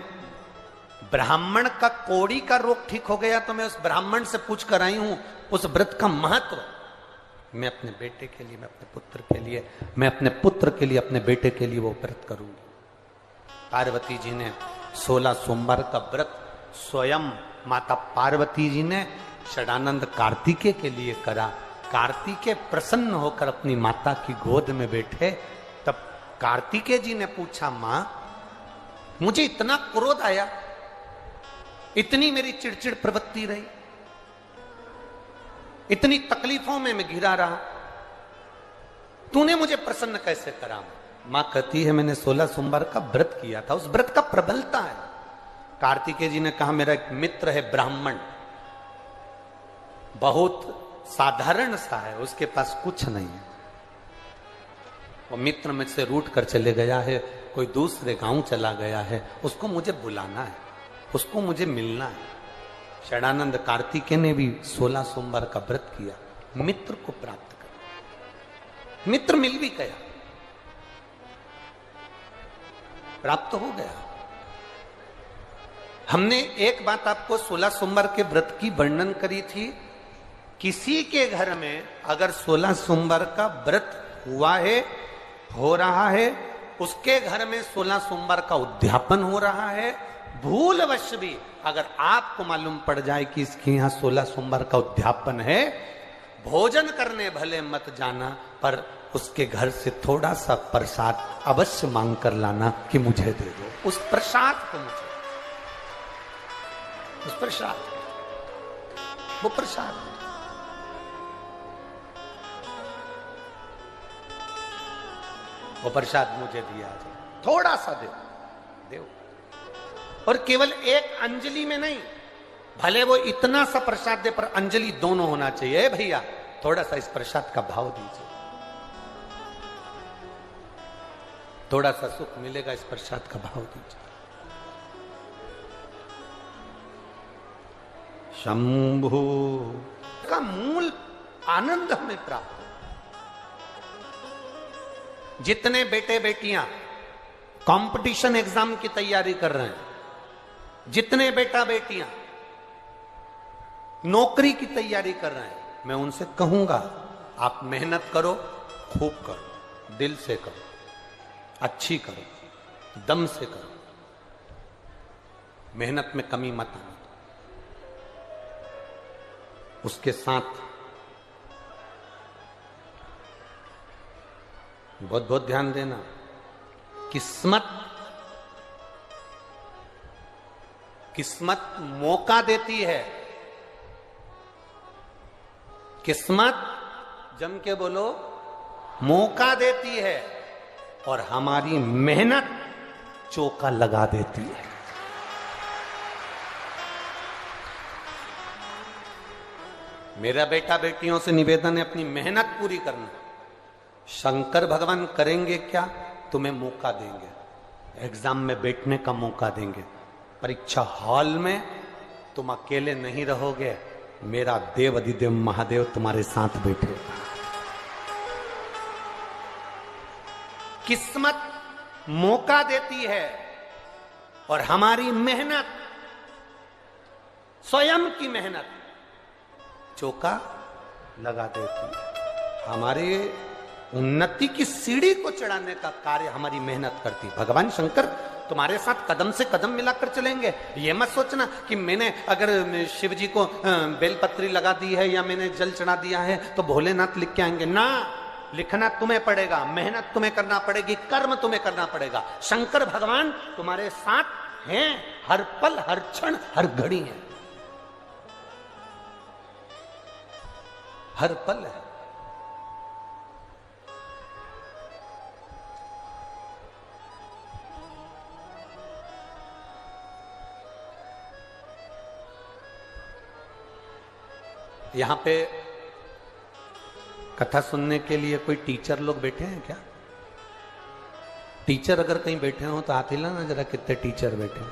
ब्राह्मण का कोड़ी का रोग ठीक हो गया तो मैं उस ब्राह्मण से पूछ कर आई हूं उस व्रत का महत्व। मैं अपने बेटे के लिए, मैं अपने पुत्र के लिए, मैं अपने पुत्र के लिए, अपने बेटे के लिए वो व्रत करूंगी। पार्वती जी ने 16 सोमवार का व्रत स्वयं माता पार्वती जी ने सदानंद कार्तिकेय के लिए करा। कार्तिकेय प्रसन्न होकर अपनी माता की गोद में बैठे। तब कार्तिकेय जी ने पूछा, मां मुझे इतना क्रोध आया, इतनी मेरी चिड़चिड़ प्रवृत्ति रही, इतनी तकलीफों में मैं घिरा रहा, तूने मुझे प्रसन्न कैसे करा। मां कहती है, मैंने 16 सोमवार का व्रत किया था, उस व्रत का प्रबलता है। कार्तिकेय जी ने कहा, मेरा एक मित्र है ब्राह्मण, बहुत साधारण सा है, उसके पास कुछ नहीं है, वो मित्र मुझसे रूठ कर चले गया है, कोई दूसरे गांव चला गया है, उसको मुझे बुलाना है, उसको मुझे मिलना है। सदानंद कार्तिकेय ने भी 16 सोमवार का व्रत किया, मित्र को प्राप्त कर। मित्र मिल भी गया, प्राप्त हो गया। हमने एक बात आपको 16 सोमवार के व्रत की वर्णन करी थी। किसी के घर में अगर 16 सोमवार का व्रत हुआ है, हो रहा है, उसके घर में 16 सोमवार का उद्यापन हो रहा है, भूलवश भी अगर आपको मालूम पड़ जाए कि इसके यहां 16 सोमवार का उद्यापन है, भोजन करने भले मत जाना, पर उसके घर से थोड़ा सा प्रसाद अवश्य मांग कर लाना कि मुझे दे दो उस प्रसाद को, मुझे उस प्रसाद, वो प्रसाद वो प्रसाद मुझे दिया जाए, थोड़ा सा दे दो। और केवल एक अंजलि में नहीं, भले वो इतना सा प्रसाद दे, पर अंजलि दोनों होना चाहिए। भैया थोड़ा सा इस प्रसाद का भाव दीजिए, थोड़ा सा सुख मिलेगा, इस प्रसाद का भाव दीजिए। शंभु का मूल आनंद हमें प्राप्त। जितने बेटे बेटियां कंपटीशन एग्जाम की तैयारी कर रहे हैं, जितने बेटा बेटियां नौकरी की तैयारी कर रहे हैं, मैं उनसे कहूंगा आप मेहनत करो, खूब करो, दिल से करो, अच्छी करो, दम से करो, मेहनत में कमी मत आना। उसके साथ बहुत बहुत ध्यान देना, किस्मत मौका देती है। किस्मत जम के बोलो, मौका देती है, और हमारी मेहनत चौका लगा देती है। मेरा बेटा बेटियों से निवेदन है, अपनी मेहनत पूरी करना। शंकर भगवान करेंगे क्या? तुम्हें मौका देंगे, एग्जाम में बैठने का मौका देंगे, परीक्षा हॉल में तुम अकेले नहीं रहोगे, मेरा देव अधिदेव महादेव तुम्हारे साथ बैठेगा। किस्मत मौका देती है और हमारी मेहनत, स्वयं की मेहनत चौका लगा देती है। हमारे उन्नति की सीढ़ी को चढ़ाने का कार्य हमारी मेहनत करती है। भगवान शंकर तुम्हारे साथ कदम से कदम मिलाकर चलेंगे। ये मत सोचना कि मैंने अगर शिव जी को बेलपत्री लगा दी है या मैंने जल चढ़ा दिया है तो भोलेनाथ लिख के आएंगे ना। लिखना तुम्हें पड़ेगा, मेहनत तुम्हें करना पड़ेगी, कर्म तुम्हें करना पड़ेगा। शंकर भगवान तुम्हारे साथ हैं, हर पल, हर क्षण, हर घड़ी है, हर पल है। यहां पे कथा सुनने के लिए कोई टीचर लोग बैठे हैं क्या? टीचर अगर कहीं बैठे हो तो हाथ हिलाना जरा, कितने टीचर बैठे हैं?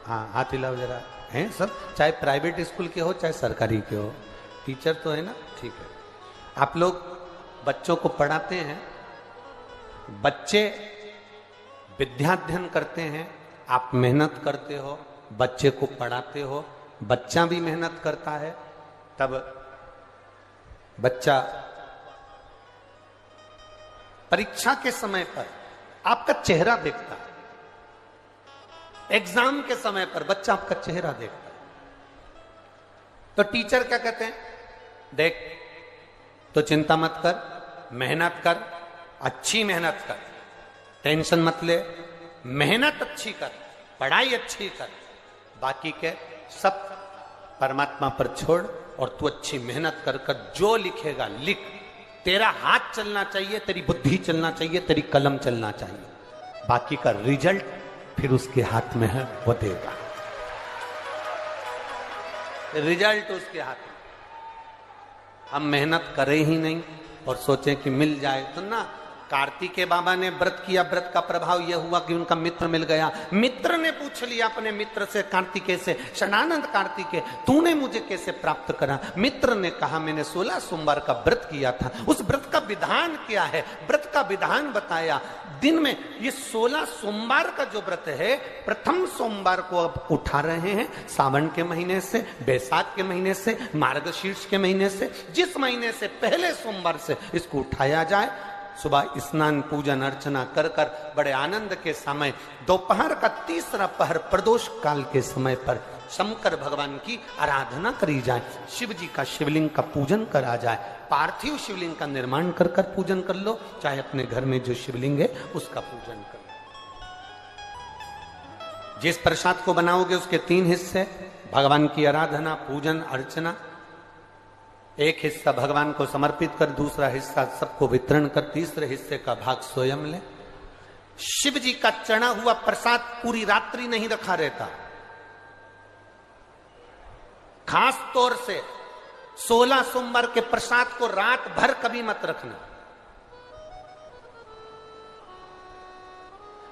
हाँ, हाथ हिलाओ जरा। हैं सब, चाहे प्राइवेट स्कूल के हो चाहे सरकारी के हो, टीचर तो है ना? ठीक है। आप लोग बच्चों को पढ़ाते हैं, बच्चे विद्याध्ययन करते हैं, आप मेहनत करते हो, बच्चे को पढ़ाते हो, बच्चा भी मेहनत करता है, तब बच्चा परीक्षा के समय पर आपका चेहरा देखता है। एग्जाम के समय पर बच्चा आपका चेहरा देखता है। तो टीचर क्या कहते हैं? देख, तो चिंता मत कर, मेहनत कर, अच्छी मेहनत कर, टेंशन मत ले, मेहनत अच्छी कर, पढ़ाई अच्छी कर, बाकी के सब परमात्मा पर छोड़ और तू अच्छी मेहनत कर कर जो लिखेगा लिख। तेरा हाथ चलना चाहिए, तेरी बुद्धि चलना चाहिए, तेरी कलम चलना चाहिए, बाकी का रिजल्ट फिर उसके हाथ में है, वो देगा। रिजल्ट उसके हाथ में। हम मेहनत करें ही नहीं और सोचें कि मिल जाए तो ना। कार्तिकेय बाबा ने व्रत किया, व्रत का प्रभाव यह हुआ कि उनका मित्र मिल गया। मित्र ने पूछ लिया अपने मित्र से, कार्तिकेय से, शनानंद कार्तिकेय तूने मुझे कैसे प्राप्त करा? मित्र ने कहा, मैंने 16 सोमवार का व्रत किया था। उस व्रत का विधान क्या है? व्रत का विधान बताया। दिन में ये 16 सोमवार का जो व्रत है, प्रथम सोमवार को अब उठा रहे हैं, सावन के महीने से, बैसाख के महीने से, मार्गशीर्ष के महीने से, जिस महीने से पहले सोमवार से इसको उठाया जाए। सुबह स्नान पूजन अर्चना कर कर बड़े आनंद के समय, दोपहर का तीसरा पहर प्रदोष काल के समय पर शंकर भगवान की आराधना करी जाए, शिव जी का शिवलिंग का पूजन करा जाए। पार्थिव शिवलिंग का निर्माण कर कर पूजन कर लो, चाहे अपने घर में जो शिवलिंग है उसका पूजन कर लो। जिस प्रसाद को बनाओगे उसके 3 हिस्से, भगवान की आराधना, पूजन, अर्चना। एक हिस्सा भगवान को समर्पित कर, दूसरा हिस्सा सबको वितरण कर, तीसरे हिस्से का भाग स्वयं ले। शिव जी का चढ़ा हुआ प्रसाद पूरी रात्रि नहीं रखा रहता। खास तौर से 16 सोमवार के प्रसाद को रात भर कभी मत रखना।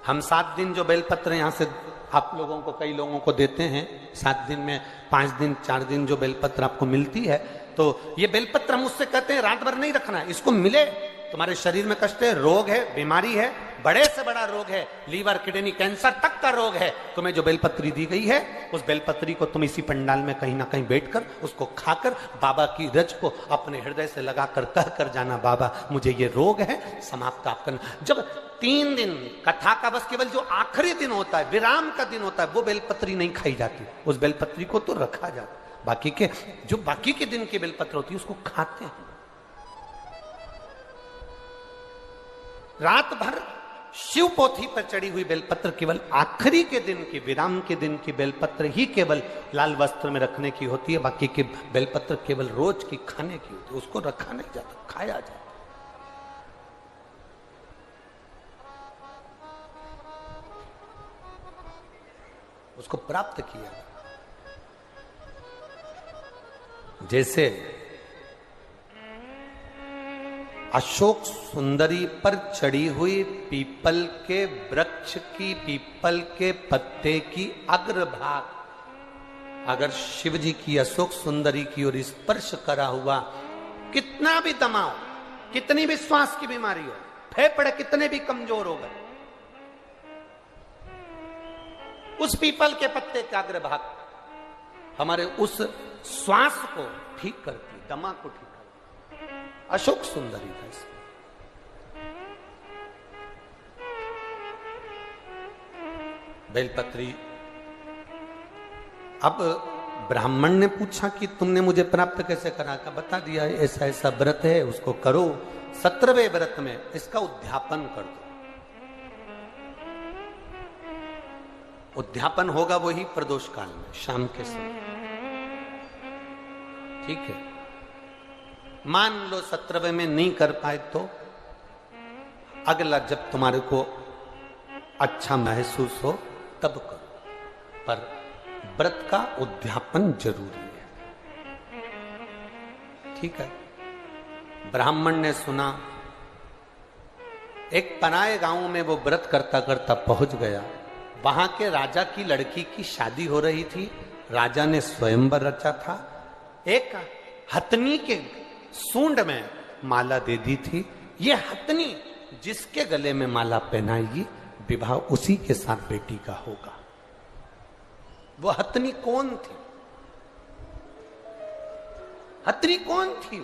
हम 7 दिन जो बेलपत्र यहां से आप लोगों को, कई लोगों को देते हैं, 7 दिन में 5 दिन 4 दिन जो बेलपत्र आपको मिलती है, तो ये बेलपत्र हम उससे कहते हैं रात भर नहीं रखना है। इसको मिले, तुम्हारे शरीर में कष्ट है, रोग है, बीमारी है, बड़े से बड़ा रोग है, लीवर किडनी कैंसर तक का रोग है, तुम्हें जो बेलपत्री दी गई है उस बेलपत्री को तुम इसी पंडाल में कहीं ना कहीं बैठकर उसको खाकर बाबा की रज को अपने हृदय से लगाकर कह कर जाना, बाबा मुझे ये रोग है, समाप्त आप करना। जब 3 दिन कथा का बस केवल जो आखिरी दिन होता है, विराम का दिन होता है, वो बेलपत्री नहीं खाई जाती, उस बेलपत्री को तो रखा जाता। बाकी के जो बाकी के दिन की बेलपत्र होती है उसको खाते हैं। रात भर शिव पोथी पर चढ़ी हुई बेलपत्र केवल आखिरी के दिन की, विराम के दिन की बेलपत्र ही केवल लाल वस्त्र में रखने की होती है। बाकी की बेलपत्र केवल रोज की खाने की होती है, उसको रखा नहीं जाता, खाया जाता। उसको प्राप्त किया। जैसे अशोक सुंदरी पर चढ़ी हुई पीपल के वृक्ष की, पीपल के पत्ते की अग्रभाग अगर शिव जी की अशोक सुंदरी की ओर स्पर्श करा हुआ, कितना भी दमाओ, कितनी भी श्वास की बीमारी हो, फेफड़े कितने भी कमजोर हो गए, उस पीपल के पत्ते का अग्रभाग हमारे उस श्वास को ठीक करती, दमा को ठीक करती। अशोक सुंदरी था इसमें। बेलपत्री। अब ब्राह्मण ने पूछा कि तुमने मुझे प्राप्त कैसे करा? का बता दिया, ऐसा ऐसा व्रत है, उसको करो। 17वें व्रत में इसका उद्यापन कर दो। उद्यापन होगा वही प्रदोष काल में, शाम के समय। ठीक है, मान लो 17वें में नहीं कर पाए तो अगला जब तुम्हारे को अच्छा महसूस हो तब करो, पर व्रत का उद्यापन जरूरी है। ठीक है। ब्राह्मण ने सुना, एक पराये गांव में वो व्रत करता करता पहुंच गया। वहां के राजा की लड़की की शादी हो रही थी। राजा ने स्वयंवर रचा था। एक हथनी के सूंड में माला दे दी थी। ये हथनी जिसके गले में माला पहनाएगी, विवाह उसी के साथ बेटी का होगा। वो हथनी कौन थी? हथनी कौन थी?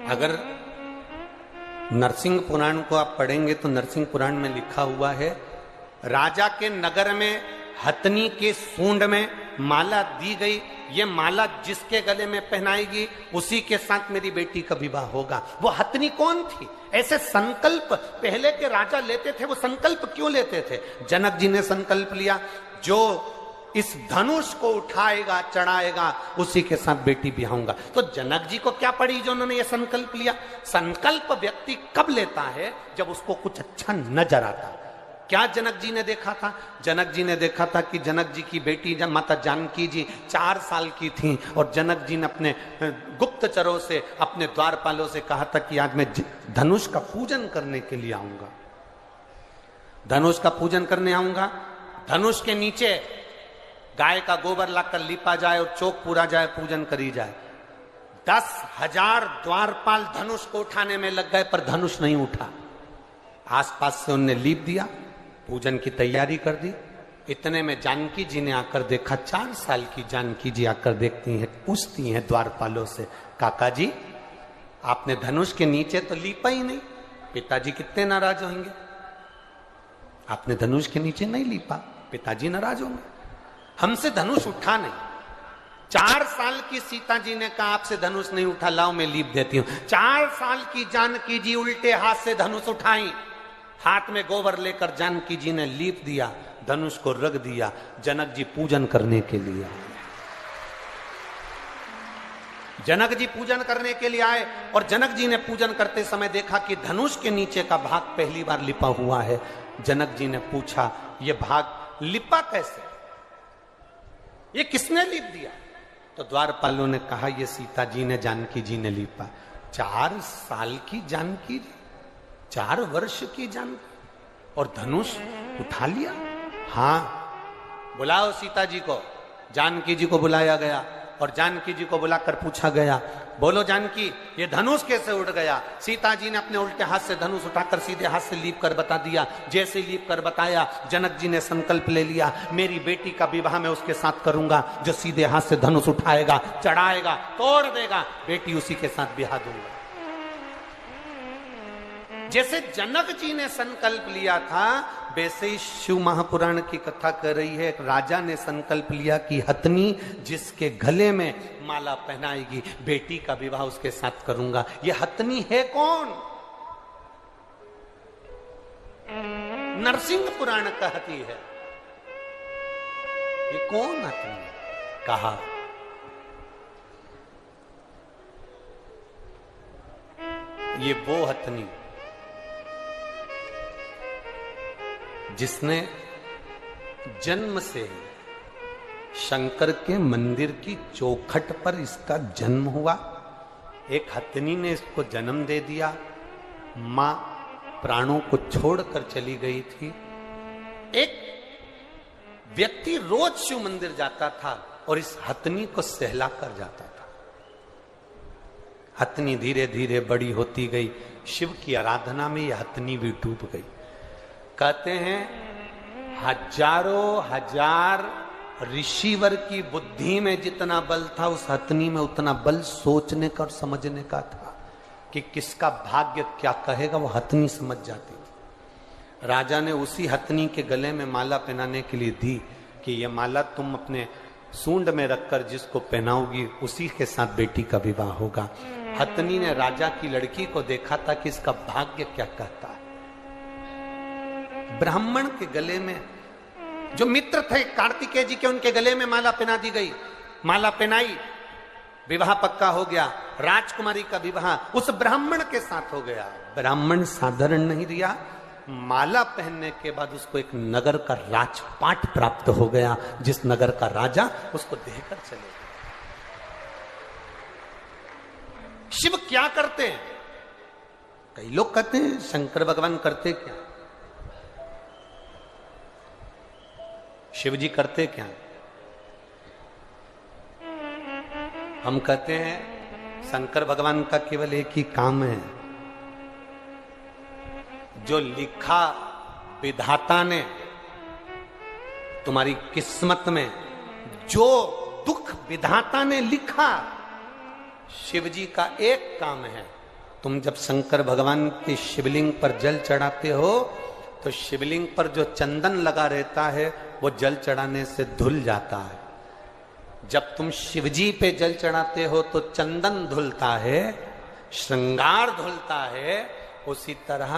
अगर नरसिंह पुराण को आप पढ़ेंगे तो नरसिंह पुराण में लिखा हुआ है, राजा के नगर में हथनी के सूंड में माला दी गई। ये माला जिसके गले में पहनाएगी उसी के साथ मेरी बेटी का विवाह होगा। वो हथनी कौन थी? ऐसे संकल्प पहले के राजा लेते थे। वो संकल्प क्यों लेते थे? जनक जी ने संकल्प लिया, जो इस धनुष को उठाएगा, चढ़ाएगा, उसी के साथ बेटी ब्याहूंगा। तो जनक जी को क्या पड़ी जो उन्होंने ये संकल्प लिया? संकल्प व्यक्ति कब लेता है? जब उसको कुछ अच्छा नजर आता। क्या जनक जी ने देखा था? जनक जी ने देखा था कि जनक जी की बेटी जब माता जानकी जी 4 साल की थी और जनक जी ने अपने गुप्तचरों से, अपने द्वारपालों से कहा था कि आज मैं धनुष का पूजन करने के लिए आऊंगा, धनुष का पूजन करने आऊंगा। धनुष के नीचे गाय का गोबर लाकर लिपा जाए और चौक पूरा जाए, पूजन करी जाए। 10,000 द्वारपाल धनुष को उठाने में लग गए, पर धनुष नहीं उठा। आसपास से उनने लीप दिया, पूजन की तैयारी कर दी। इतने में जानकी जी ने आकर देखा। 4 साल की जानकी जी आकर देखती हैं, पूछती हैं द्वारपालों से, काका जी आपने धनुष के नीचे तो लीपा ही नहीं, पिताजी कितने नाराज होंगे। आपने धनुष के नीचे नहीं लीपा, पिताजी नाराज होंगे। हमसे धनुष उठा नहीं। 4 साल की सीता जी ने कहा आपसे धनुष नहीं उठा, लाओ मैं लीप देती हूं। 4 साल की जानकी जी उल्टे हाथ से धनुष उठाई। हाथ में गोबर लेकर जानकी जी ने लीप दिया, धनुष को रख दिया। जनक जी पूजन करने के लिए आए। जनक जी पूजन करने के लिए आए और जनक जी ने पूजन करते समय देखा कि धनुष के नीचे का भाग पहली बार लिपा हुआ है। जनक जी ने पूछा, यह भाग लिपा कैसे? ये किसने लिप दिया? तो द्वारपालों ने कहा, ये सीता जी ने, जानकी जी ने लिपा। 4 साल की जानकी जी, 4 वर्ष की जानकी, और धनुष उठा लिया। हाँ, बुलाओ सीता जी को। जानकी जी को बुलाया गया और जानकी जी को बुलाकर पूछा गया, बोलो जानकी ये धनुष कैसे उड़ गया? सीता जी ने अपने उल्टे हाथ से धनुष उठाकर सीधे हाथ से लीप कर बता दिया। जैसे लीप कर बताया, जनक जी ने संकल्प ले लिया, मेरी बेटी का विवाह मैं उसके साथ करूंगा जो सीधे हाथ से धनुष उठाएगा, चढ़ाएगा, तोड़ देगा, बेटी उसी के साथ ब्याह दूंगा। जैसे जनक जी ने संकल्प लिया था, वैसे ही शिव महापुराण की कथा कर रही है। एक राजा ने संकल्प लिया कि हथनी जिसके गले में माला पहनाएगी, बेटी का विवाह उसके साथ करूंगा। ये हथनी है कौन? नरसिंह पुराण कहती है, ये कौन हथनी? कहा ये वो हथनी जिसने जन्म से ही शंकर के मंदिर की चौखट पर इसका जन्म हुआ। एक हथनी ने इसको जन्म दे दिया, मां प्राणों को छोड़कर चली गई थी। एक व्यक्ति रोज शिव मंदिर जाता था और इस हथनी को सहला कर जाता था। हथनी धीरे धीरे बड़ी होती गई, शिव की आराधना में यह हथनी भी डूब गई। कहते हैं हजारों हजार ऋषिवर की बुद्धि में जितना बल था, उस हथनी में उतना बल सोचने का और समझने का था कि किसका भाग्य क्या कहेगा, वो हथनी समझ जाती थी। राजा ने उसी हथनी के गले में माला पहनाने के लिए दी कि यह माला तुम अपने सूंड में रखकर जिसको पहनाओगी उसी के साथ बेटी का विवाह होगा। हथनी ने राजा की लड़की को देखा था कि इसका भाग्य क्या कहता है। ब्राह्मण के गले में, जो मित्र थे कार्तिकेय जी के, उनके गले में माला पहना दी गई। माला पहनाई, विवाह पक्का हो गया। राजकुमारी का विवाह उस ब्राह्मण के साथ हो गया। ब्राह्मण साधारण नहीं दिया, माला पहनने के बाद उसको एक नगर का राजपाट प्राप्त हो गया, जिस नगर का राजा उसको देकर चले गए। शिव क्या करते हैं? कई लोग कहते हैं शंकर भगवान करते क्या, शिव जी करते क्या? हम कहते हैं शंकर भगवान का केवल एक ही काम है, जो लिखा विधाता ने तुम्हारी किस्मत में, जो दुख विधाता ने लिखा, शिव जी का एक काम है। तुम जब शंकर भगवान के शिवलिंग पर जल चढ़ाते हो तो शिवलिंग पर जो चंदन लगा रहता है वो जल चढ़ाने से धुल जाता है। जब तुम शिवजी पे जल चढ़ाते हो तो चंदन धुलता है, श्रृंगार धुलता है। उसी तरह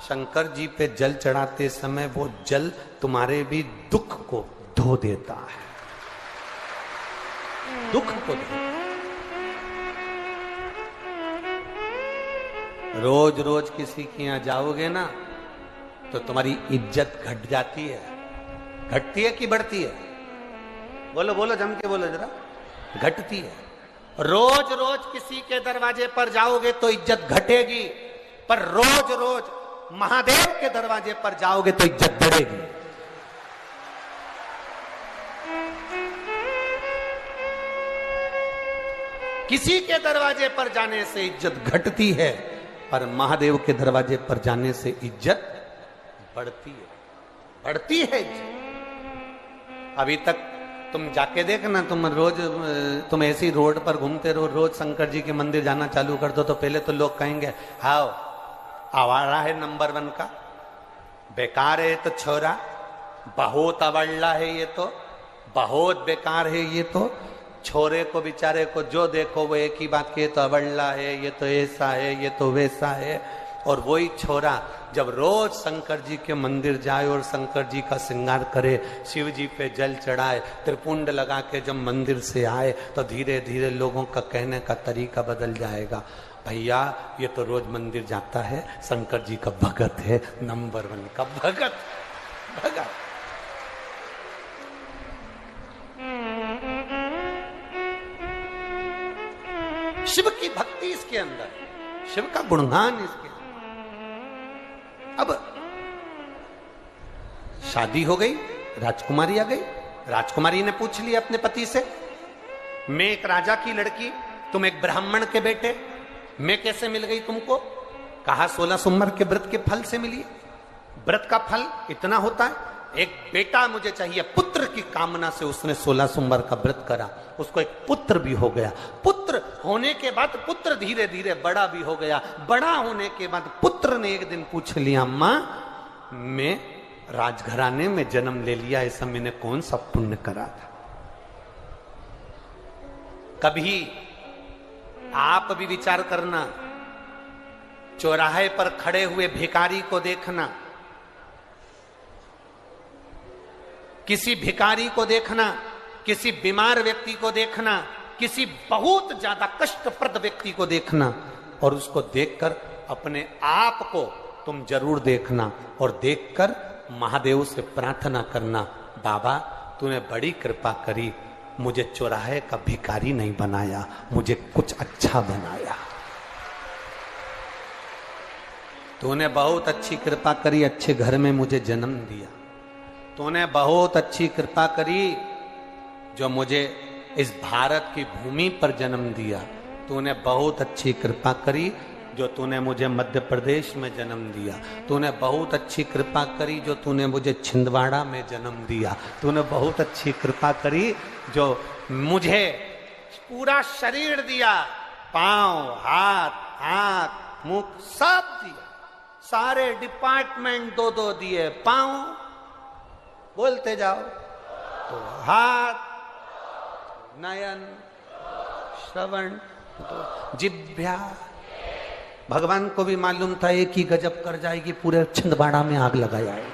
शंकर जी पे जल चढ़ाते समय वो जल तुम्हारे भी दुख को धो देता है, दुख को धो। रोज रोज किसी के यहां जाओगे ना तो तुम्हारी इज्जत घट जाती है। घटती है कि बढ़ती है? बोलो बोलो, जम के बोलो जरा। घटती है। रोज रोज किसी के दरवाजे पर जाओगे तो इज्जत घटेगी, पर रोज रोज महादेव के दरवाजे पर जाओगे तो इज्जत बढ़ेगी। किसी के दरवाजे पर जाने से इज्जत घटती है, पर महादेव के दरवाजे पर जाने से इज्जत बढ़ती है, बढ़ती है इज्जत। अभी तक तुम जाके देखना, तुम ऐसी रोड पर घूमते रहो, रोज शंकर जी के मंदिर जाना चालू कर दो तो पहले तो लोग कहेंगे हाओ आवारा है नंबर 1 का, बेकार है तो छोरा, बहुत अवल्ला है ये तो, बहुत बेकार है ये तो। छोरे को बेचारे को जो देखो वो एक ही बात के, तो अवल्ला है, ये तो ऐसा है, ये तो वैसा है। और वही छोरा जब रोज शंकर जी के मंदिर जाए और शंकर जी का श्रृंगार करे, शिव जी पे जल चढ़ाए, त्रिपुंड लगा के जब मंदिर से आए तो धीरे धीरे लोगों का कहने का तरीका बदल जाएगा। भैया ये तो रोज मंदिर जाता है, शंकर जी का भगत है, नंबर 1 का भगत। भगत शिव की भक्ति इसके अंदर, शिव का गुणगान इसके अंदर। अब शादी हो गई, राजकुमारी आ गई। राजकुमारी ने पूछ लिया अपने पति से, मैं एक राजा की लड़की, तुम एक ब्राह्मण के बेटे, मैं कैसे मिल गई तुमको? कहा 16 सोमवार के व्रत के फल से मिली। व्रत का फल इतना होता है, एक बेटा मुझे चाहिए, पुत्र की कामना से उसने 16 सोमवार का व्रत करा, उसको एक पुत्र भी हो गया। पुत्र होने के बाद पुत्र धीरे धीरे बड़ा भी हो गया। बड़ा होने के बाद पुत्र ने एक दिन पूछ लिया, मां मैं राजघराने में जन्म ले लिया, ऐसा मैंने कौन सा पुण्य करा था? कभी आप भी विचार करना, चौराहे पर खड़े हुए भिखारी को देखना, किसी भिखारी को देखना, किसी बीमार व्यक्ति को देखना, किसी बहुत ज्यादा कष्टप्रद व्यक्ति को देखना, और उसको देखकर अपने आप को तुम जरूर देखना, और देखकर महादेव से प्रार्थना करना, बाबा तूने बड़ी कृपा करी, मुझे चौराहे का भिखारी नहीं बनाया, मुझे कुछ अच्छा बनाया। तूने बहुत अच्छी कृपा करी, अच्छे घर में मुझे जन्म दिया। तूने बहुत अच्छी कृपा करी जो मुझे इस भारत की भूमि पर जन्म दिया। तूने बहुत अच्छी कृपा करी जो तूने मुझे मध्य प्रदेश में जन्म दिया। तूने बहुत अच्छी कृपा करी जो तूने मुझे छिंदवाड़ा में जन्म दिया। तूने बहुत अच्छी कृपा करी जो मुझे पूरा शरीर दिया, पांव, हाथ, आंख, मुख सब दिया, सारे डिपार्टमेंट दो दो दिए। पांव बोलते जाओ तो हाथ, नयन, श्रवण, तो जिभ्या। भगवान को भी मालूम था एक ही गजब कर जाएगी, पूरे छिंदवाड़ा में आग लगाया है।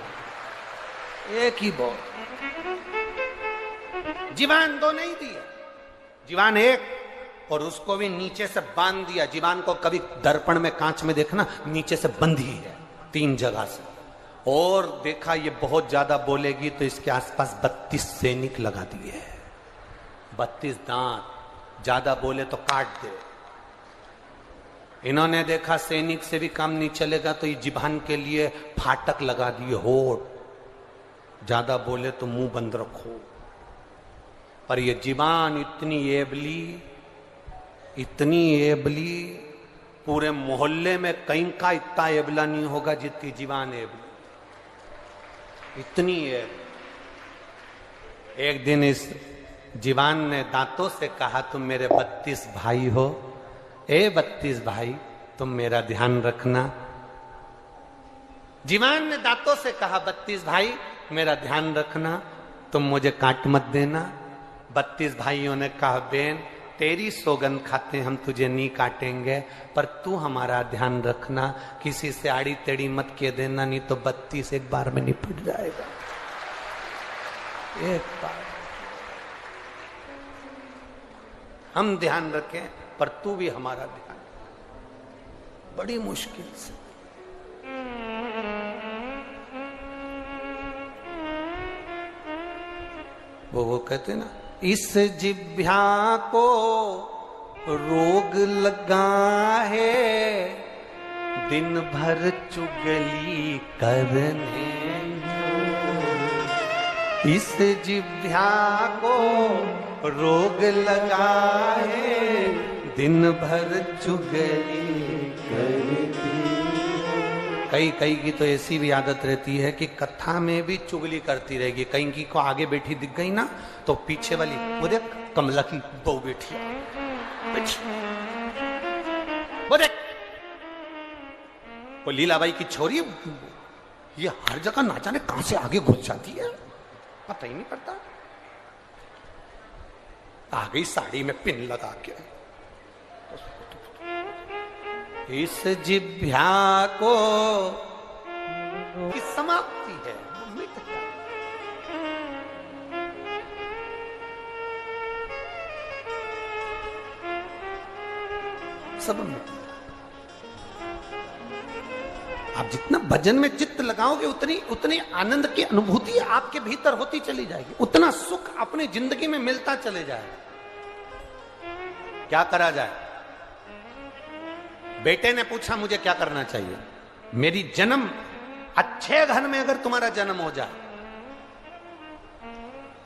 एक ही बोल, जीवान दो नहीं दिए, जीवान एक, और उसको भी नीचे से बांध दिया। जीवान को कभी दर्पण में कांच में देखना, नीचे से बंधी है 3 जगह से, और देखा ये बहुत ज्यादा बोलेगी तो इसके आसपास 32 सैनिक लगा दिए, 32 दांत, ज्यादा बोले तो काट दे। इन्होंने देखा सैनिक से भी काम नहीं चलेगा तो ये जिभान के लिए फाटक लगा दिए, होठ, ज्यादा बोले तो मुंह बंद रखो। पर ये जीवान इतनी एबली, पूरे मोहल्ले में कहीं का इतना एबला नहीं होगा जितनी जीवान एबली, इतनी एबली। एक दिन इस जीवान ने दांतों से कहा, तुम मेरे 32 भाई हो, ए 32 भाई तुम मेरा ध्यान रखना। जीवान ने दांतों से कहा, 32 भाई मेरा ध्यान रखना, तुम मुझे काट मत देना। 32 भाइयों ने कहा, बेन तेरी सौगंध खाते हम तुझे नहीं काटेंगे, पर तू हमारा ध्यान रखना, किसी से आड़ी टेढ़ी मत के देना, नहीं तो 32 एक बार में निपट जाएगा, एक बार। हम ध्यान रखें पर तू भी हमारा ध्यान। बड़ी मुश्किल से वो कहते ना, इस जिभ्या को रोग लगा है, दिन भर चुगली करने। इस जिभ्या को रोग लगा है, दिन भर चुगली करती। कई की तो ऐसी भी आदत रहती है कि कथा में भी चुगली करती रहेगी। कहीं की को आगे बैठी दिख गई ना तो पीछे वाली, वो देख कमला की बहू बैठी, वो देख वो लीलाबाई की छोरी, ये हर जगह ना जाने कहां से आगे घुस जाती है, पता ही नहीं पड़ता। आ गई साड़ी में पिन लगा के। इस जिभ्या को की समाप्ति है, मिट जाए। सब मिट। आप जितना भजन में चित्त लगाओगे उतनी आनंद की अनुभूति आपके भीतर होती चली जाएगी, उतना सुख अपनी जिंदगी में मिलता चले जाएगा। क्या करा जाए? बेटे ने पूछा मुझे क्या करना चाहिए। मेरी जन्म, अच्छे घर में अगर तुम्हारा जन्म हो जाए,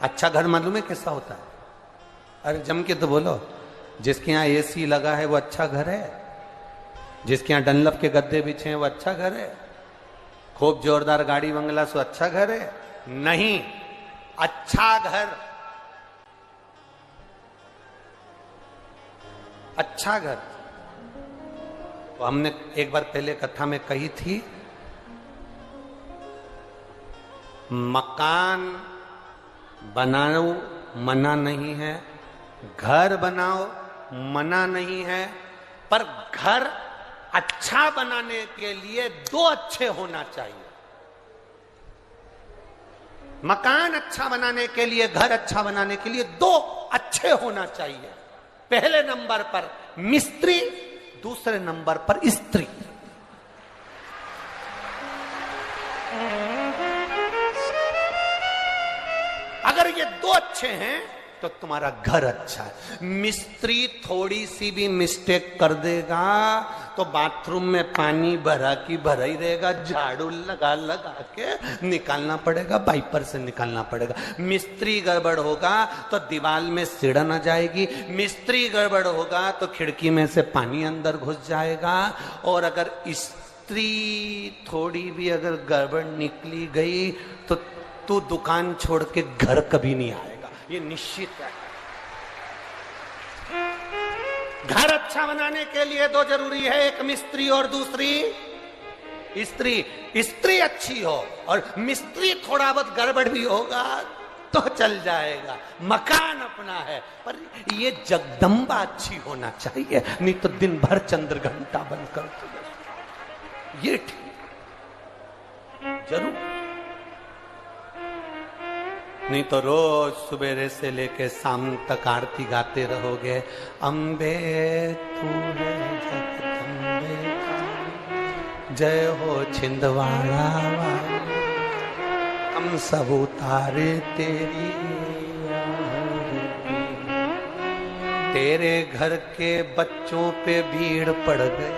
अच्छा घर मालूम है कैसा होता है? अरे जम के तो बोलो, जिसके यहां एसी लगा है वो अच्छा घर है, जिसके यहां डनलप के गद्दे बिछे हैं वो अच्छा घर है, खूब जोरदार गाड़ी बंगला सो अच्छा घर है? नहीं, अच्छा घर, अच्छा घर। तो हमने एक बार पहले कथा में कही थी, मकान बनाओ मना नहीं है, घर बनाओ मना नहीं है, पर घर अच्छा बनाने के लिए 2 अच्छे होना चाहिए। मकान अच्छा बनाने के लिए, घर अच्छा बनाने के लिए 2 अच्छे होना चाहिए। पहले नंबर पर मिस्त्री, दूसरे नंबर पर स्त्री। अच्छे हैं तो तुम्हारा घर अच्छा है। मिस्त्री थोड़ी सी भी मिस्टेक कर देगा तो बाथरूम में पानी भरा की भरा ही रहेगा, झाड़ू लगा लगा के निकालना पड़ेगा, वाइपर से निकालना पड़ेगा। मिस्त्री गड़बड़ होगा तो दीवार में सिड़न आ जाएगी, मिस्त्री गड़बड़ होगा तो खिड़की में से पानी अंदर घुस जाएगा। और अगर स्त्री थोड़ी भी अगर गड़बड़ निकली गई तो तू दुकान छोड़ के घर कभी नहीं आएगा, ये निश्चित है। घर अच्छा बनाने के लिए दो जरूरी है, एक मिस्त्री और दूसरी स्त्री। स्त्री अच्छी हो और मिस्त्री थोड़ा बहुत गड़बड़ भी होगा तो चल जाएगा, मकान अपना है। पर ये जगदम्बा अच्छी होना चाहिए, नहीं तो दिन भर चंद्र घंटा बंद कर दो, ये ठीक जरूर। नहीं तो रोज सुबेरे से लेके शाम तक आरती गाते रहोगे, अम्बे तू है जगदम्बे का, जय हो छिंदवाड़ा वाली, हम सब उतारे तेरी तेरे घर के बच्चों पे भीड़ पड़ गई।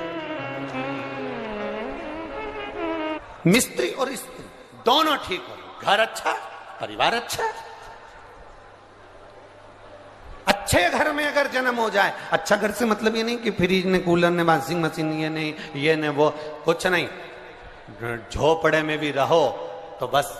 मिस्त्री और स्त्री दोनों ठीक हो, घर अच्छा, परिवार अच्छा। अच्छे घर में अगर जन्म हो जाए, अच्छा घर से मतलब ये नहीं कि फ्रिज ने, कूलर ने, वॉशिंग मशीन ये नहीं, ये ने वो, कुछ नहीं। झोपड़े में भी रहो तो बस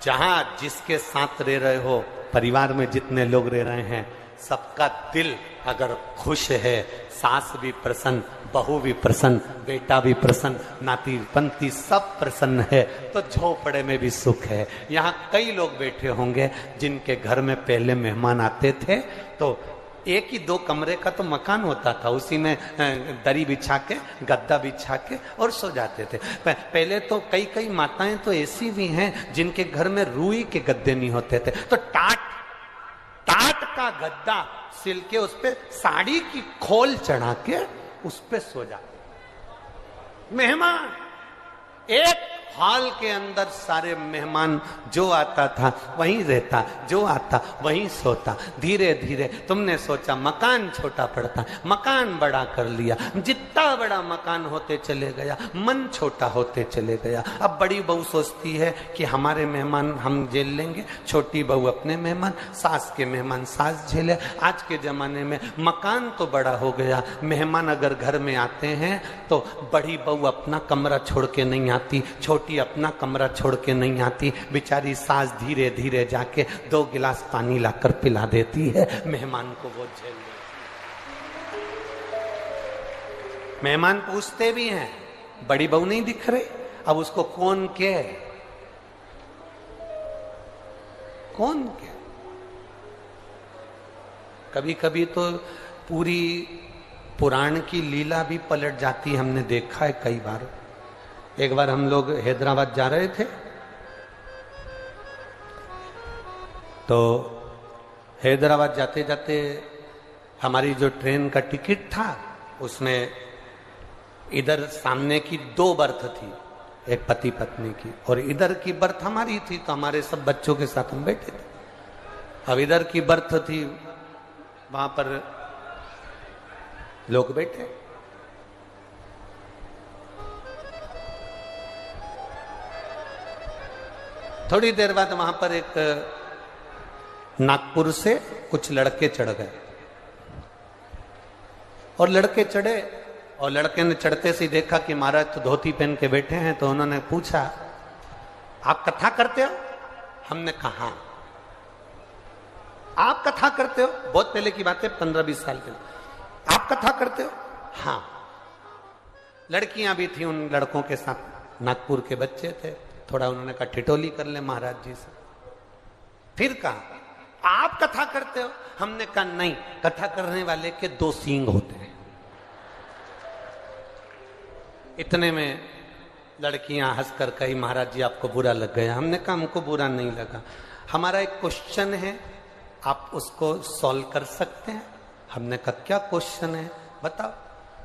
जहां जिसके साथ रह रहे हो, परिवार में जितने लोग रह रहे हैं, सबका दिल अगर खुश है, सास भी प्रसन्न, बहू भी प्रसन्न, बेटा भी प्रसन्न, नाती पंती सब प्रसन्न है, तो झोपड़े में भी सुख है। यहाँ कई लोग बैठे होंगे जिनके घर में पहले मेहमान आते थे तो एक ही दो कमरे का तो मकान होता था, उसी में दरी बिछा के, गद्दा बिछा के और सो जाते थे। पहले तो कई कई माताएं तो ऐसी भी हैं जिनके घर में रुई के गद्दे नहीं होते थे, तो टाट का गद्दा सिल के उस पे साड़ी की खोल चढ़ा के उस पे सो जाते। मेहमान एक हॉल के अंदर सारे मेहमान, जो आता था वहीं रहता, जो आता वहीं सोता। धीरे धीरे तुमने सोचा मकान छोटा पड़ता, मकान बड़ा कर लिया, जितना बड़ा मकान होते चले गया, मन छोटा होते चले गया। अब बड़ी बहू सोचती है कि हमारे मेहमान हम झेल लेंगे, छोटी बहू अपने मेहमान, सास के मेहमान सास झेले। आज के जमाने में मकान तो बड़ा हो गया, मेहमान अगर घर में आते हैं तो बड़ी बहू अपना कमरा छोड़ के नहीं आती, छोटी अपना कमरा छोड़ के नहीं आती। बेचारी सास धीरे धीरे जाके 2 गिलास पानी लाकर पिला देती है, मेहमान को वो झेल ले। मेहमान पूछते भी हैं, बड़ी बहू नहीं दिख रही, अब उसको कौन के कौन के। कभी कभी तो पूरी पुराण की लीला भी पलट जाती, हमने देखा है कई बार। एक बार हम लोग हैदराबाद जा रहे थे तो हैदराबाद जाते जाते हमारी जो ट्रेन का टिकट था उसमें इधर सामने की 2 बर्थ थी, एक पति पत्नी की, और इधर की बर्थ हमारी थी, तो हमारे सब बच्चों के साथ हम बैठे थे। अब इधर की बर्थ थी, वहां पर लोग बैठे। थोड़ी देर बाद वहां पर एक नागपुर से कुछ लड़के चढ़ गए, और लड़के चढ़े और लड़के ने चढ़ते से देखा कि महाराज तो धोती पहन के बैठे हैं, तो उन्होंने पूछा, आप कथा करते हो? हमने कहा आप कथा करते हो? बहुत पहले की बात है, 15-20 साल पहले। आप कथा करते हो? हाँ। लड़कियां भी थी उन लड़कों के साथ, नागपुर के बच्चे थे, थोड़ा उन्होंने कहा ठिठोली कर ले महाराज जी से। फिर कहा आप कथा करते हो? हमने कहा नहीं, कथा करने वाले के 2 सींग होते हैं। इतने में लड़कियां हंसकर कही, महाराज जी आपको बुरा लग गया। हमने कहा हमको बुरा नहीं लगा, हमारा एक क्वेश्चन है, आप उसको सॉल्व कर सकते हैं? हमने कहा क्या क्वेश्चन है बताओ।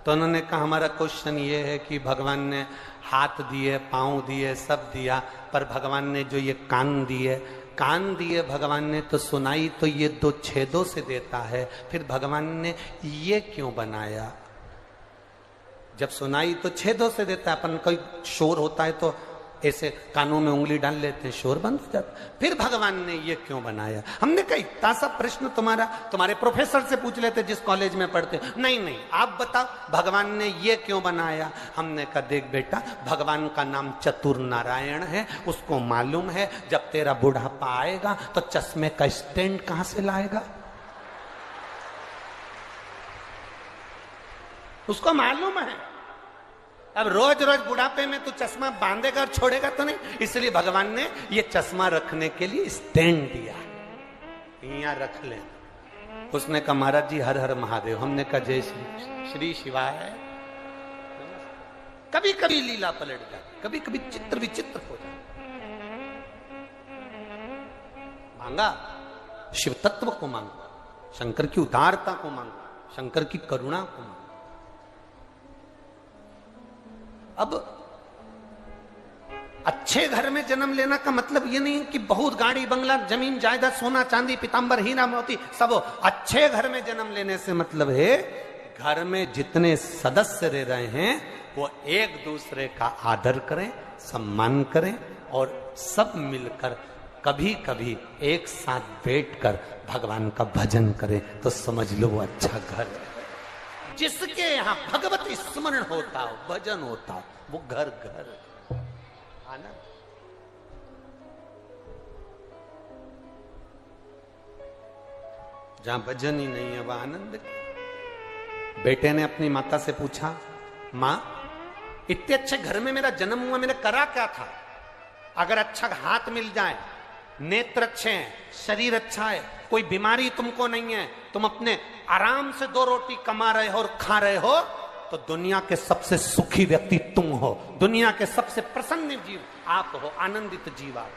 तो उन्होंने कहा हमारा क्वेश्चन ये है कि भगवान ने हाथ दिए, पांव दिए, सब दिया, पर भगवान ने जो ये कान दिए, कान दिए भगवान ने तो सुनाई तो ये 2 छेदों से देता है, फिर भगवान ने ये क्यों बनाया? जब सुनाई तो छेदों से देता है, अपन कोई शोर होता है तो ऐसे कानों में उंगली डाल लेते हैं, शोर बंद हो जाता है। फिर भगवान ने ये क्यों बनाया? हमने कहा इतना सा प्रश्न तुम्हारे प्रोफेसर से पूछ लेते जिस कॉलेज में पढ़ते। नहीं, आप बताओ भगवान ने ये क्यों बनाया? हमने कहा देख बेटा, भगवान का नाम चतुर नारायण है, उसको मालूम है जब तेरा बुढ़ापा आएगा तो चश्मे का स्टैंड कहां से लाएगा? उसको मालूम है। अब रोज रोज बुढ़ापे में तू चश्मा बांधेगा और छोड़ेगा तो नहीं, इसलिए भगवान ने ये चश्मा रखने के लिए स्टैंड दिया, यहां रख ले। उसने कहा महाराज जी हर हर महादेव। हमने कहा जय श्री शिवाय। कभी कभी लीला पलट जाती, कभी कभी चित्र विचित्र हो जाता। मांगा शिव तत्व को, मांगो शंकर की उदारता को, मांगो शंकर की करुणा को मांगो। अब अच्छे घर में जन्म लेना का मतलब ये नहीं कि बहुत गाड़ी बंगला जमीन जायदाद सोना चांदी पीतांबर हीरा मोती सब। अच्छे घर में जन्म लेने से मतलब है घर में जितने सदस्य रह रहे हैं वो एक दूसरे का आदर करें, सम्मान करें और सब मिलकर कभी कभी एक साथ बैठकर भगवान का भजन करें, तो समझ लो वो अच्छा घर है। जिसके यहां भगवत स्मरण होता हो, भजन होता हो, वो घर घर आनंद। जहां भजन ही नहीं है वह आनंद। बेटे ने अपनी माता से पूछा, मां इतने अच्छे घर में मेरा जन्म हुआ, मैंने करा क्या था? अगर अच्छा हाथ मिल जाए, नेत्र अच्छे हैं, शरीर अच्छा है, कोई बीमारी तुमको नहीं है, तुम अपने आराम से 2 रोटी कमा रहे हो और खा रहे हो, तो दुनिया के सबसे सुखी व्यक्ति तुम हो, दुनिया के सबसे प्रसन्न जीव आप हो, आनंदित जीव आप।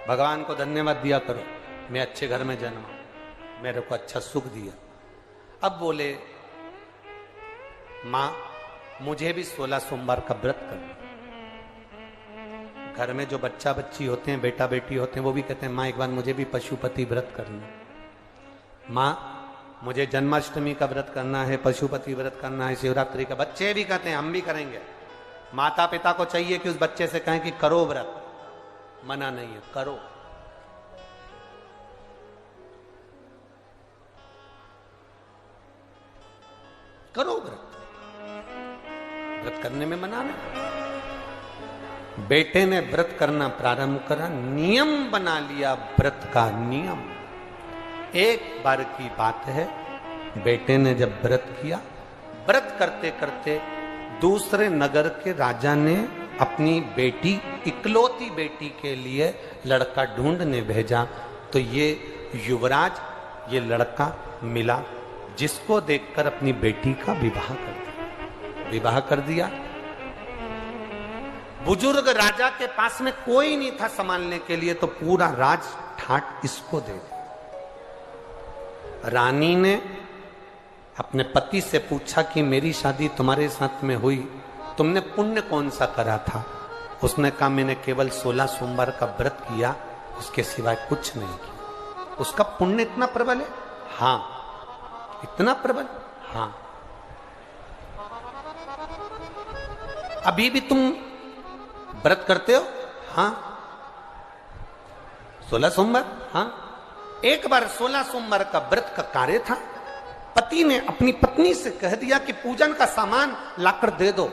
भगवान को धन्यवाद दिया करो, मैं अच्छे घर में जन्मा, मेरे को अच्छा सुख दिया। अब बोले मां मुझे भी 16 सोमवार का व्रत करना। घर में जो बच्चा बच्ची होते हैं, बेटा बेटी होते हैं, वो भी कहते हैं मां एक बार मुझे भी पशुपति व्रत करना। मां मुझे जन्माष्टमी का व्रत करना है, पशुपति व्रत करना है, शिवरात्रि का। बच्चे भी कहते हैं हम भी करेंगे। माता पिता को चाहिए कि उस बच्चे से कहें कि करो व्रत, मना नहीं है, करो। करो व्रत, व्रत करने में मना नहीं। बेटे ने व्रत करना प्रारंभ करा, नियम बना लिया व्रत का नियम। एक बार की बात है, बेटे ने जब व्रत किया, व्रत करते करते दूसरे नगर के राजा ने अपनी बेटी, इकलौती बेटी के लिए लड़का ढूंढने भेजा। तो ये युवराज, ये लड़का मिला, जिसको देखकर अपनी बेटी का विवाह कर दिया। विवाह कर दिया। बुजुर्ग राजा के पास में कोई नहीं था संभालने के लिए, तो पूरा राज ठाट इसको दे दिया। रानी ने अपने पति से पूछा कि मेरी शादी तुम्हारे साथ में हुई, तुमने पुण्य कौन सा करा था? उसने कहा मैंने केवल 16 सोमवार का व्रत किया, उसके सिवाय कुछ नहीं किया। उसका पुण्य इतना प्रबल है? हाँ। इतना प्रबल? हाँ। अभी भी तुम व्रत करते हो? हाँ। 16 सोमवार? हाँ। एक बार 16 सोमवार का व्रत का कार्य था, पति ने अपनी पत्नी से कह दिया कि पूजन का सामान लाकर दे दो।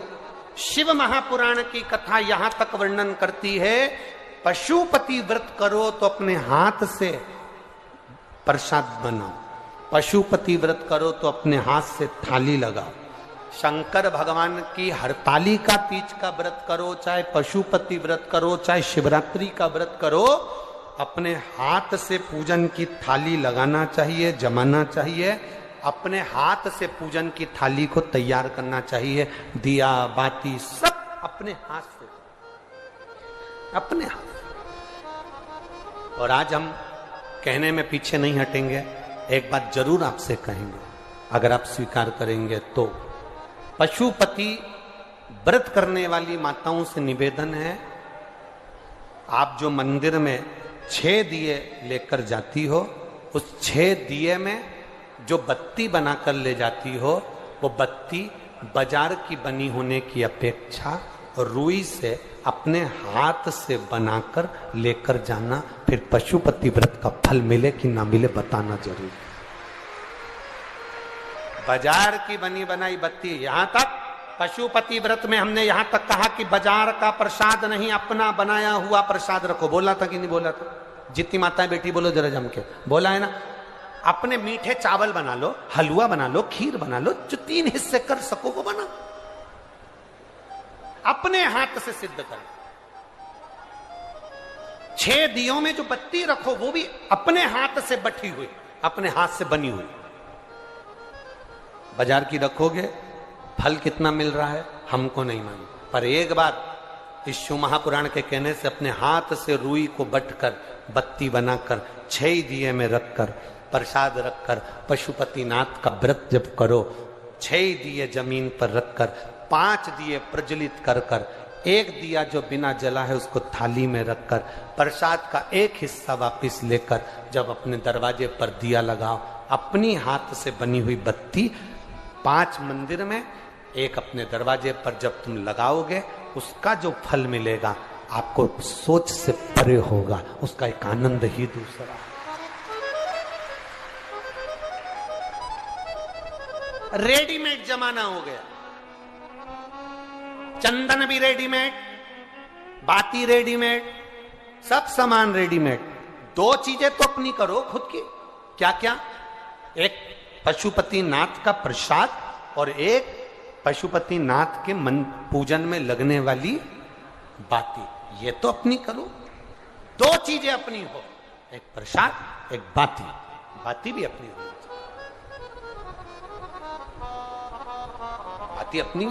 शिव महापुराण की कथा यहां तक वर्णन करती है, पशुपति व्रत करो तो अपने हाथ से प्रसाद बनाओ, पशुपति व्रत करो तो अपने हाथ से थाली लगाओ। शंकर भगवान की हरतालिका तीज का व्रत करो, चाहे पशुपति व्रत करो, चाहे शिवरात्रि का व्रत करो, अपने हाथ से पूजन की थाली लगाना चाहिए, जमाना चाहिए, अपने हाथ से पूजन की थाली को तैयार करना चाहिए। दिया बाती सब अपने हाथ से, अपने हाथ। और आज हम कहने में पीछे नहीं हटेंगे, एक बात जरूर आपसे कहेंगे, अगर आप स्वीकार करेंगे तो। पशुपति व्रत करने वाली माताओं से निवेदन है आप जो मंदिर में 6 दिए लेकर जाती हो, उस 6 दिए में जो बत्ती बनाकर ले जाती हो, वो बत्ती बाजार की बनी होने की अपेक्षा रुई से अपने हाथ से बनाकर लेकर जाना। फिर पशुपति व्रत का फल मिले कि ना मिले बताना जरूर। बाजार की बनी बनाई बत्ती, यहां तक पशुपति व्रत में हमने यहां तक कहा कि बाजार का प्रसाद नहीं, अपना बनाया हुआ प्रसाद रखो। बोला था कि नहीं बोला था? जितनी माताएं बेटी बोलो जरा जम के, बोला है ना? अपने मीठे चावल बना लो, हलवा बना लो, खीर बना लो, जो 3 हिस्से कर सको वो बना, अपने हाथ से सिद्ध करो। 6 दियों में जो बत्ती रखो वो भी अपने हाथ से बटी हुई, अपने हाथ से बनी हुई। बाजार की रखोगे, फल कितना मिल रहा है हमको नहीं मालूम, पर एक बार इस शिव महापुराण के कहने से अपने हाथ से रुई को बटकर बत्ती बनाकर 6 दिए में रखकर प्रसाद रखकर पशुपति नाथ का व्रत जब करो, 6 दिए जमीन पर रखकर 5 दिए प्रज्वलित कर कर, 1 दिया जो बिना जला है उसको थाली में रखकर प्रसाद का 1 हिस्सा वापिस लेकर जब अपने दरवाजे पर दिया लगाओ, अपनी हाथ से बनी हुई बत्ती 5 मंदिर में, 1 अपने दरवाजे पर जब तुम लगाओगे, उसका जो फल मिलेगा आपको सोच से परे होगा, उसका एक आनंद ही दूसरा। रेडीमेड जमाना हो गया, चंदन भी रेडीमेड, बाती रेडीमेड, सब सामान रेडीमेड। 2 चीजें तो अपनी करो खुद की। क्या क्या? एक पशुपति नाथ का प्रसाद और एक पशुपति नाथ के मन पूजन में लगने वाली बाती, ये तो अपनी करो। 2 चीजें अपनी हो, एक प्रसाद, एक बाती। बाती भी अपनी हो, बाती अपनी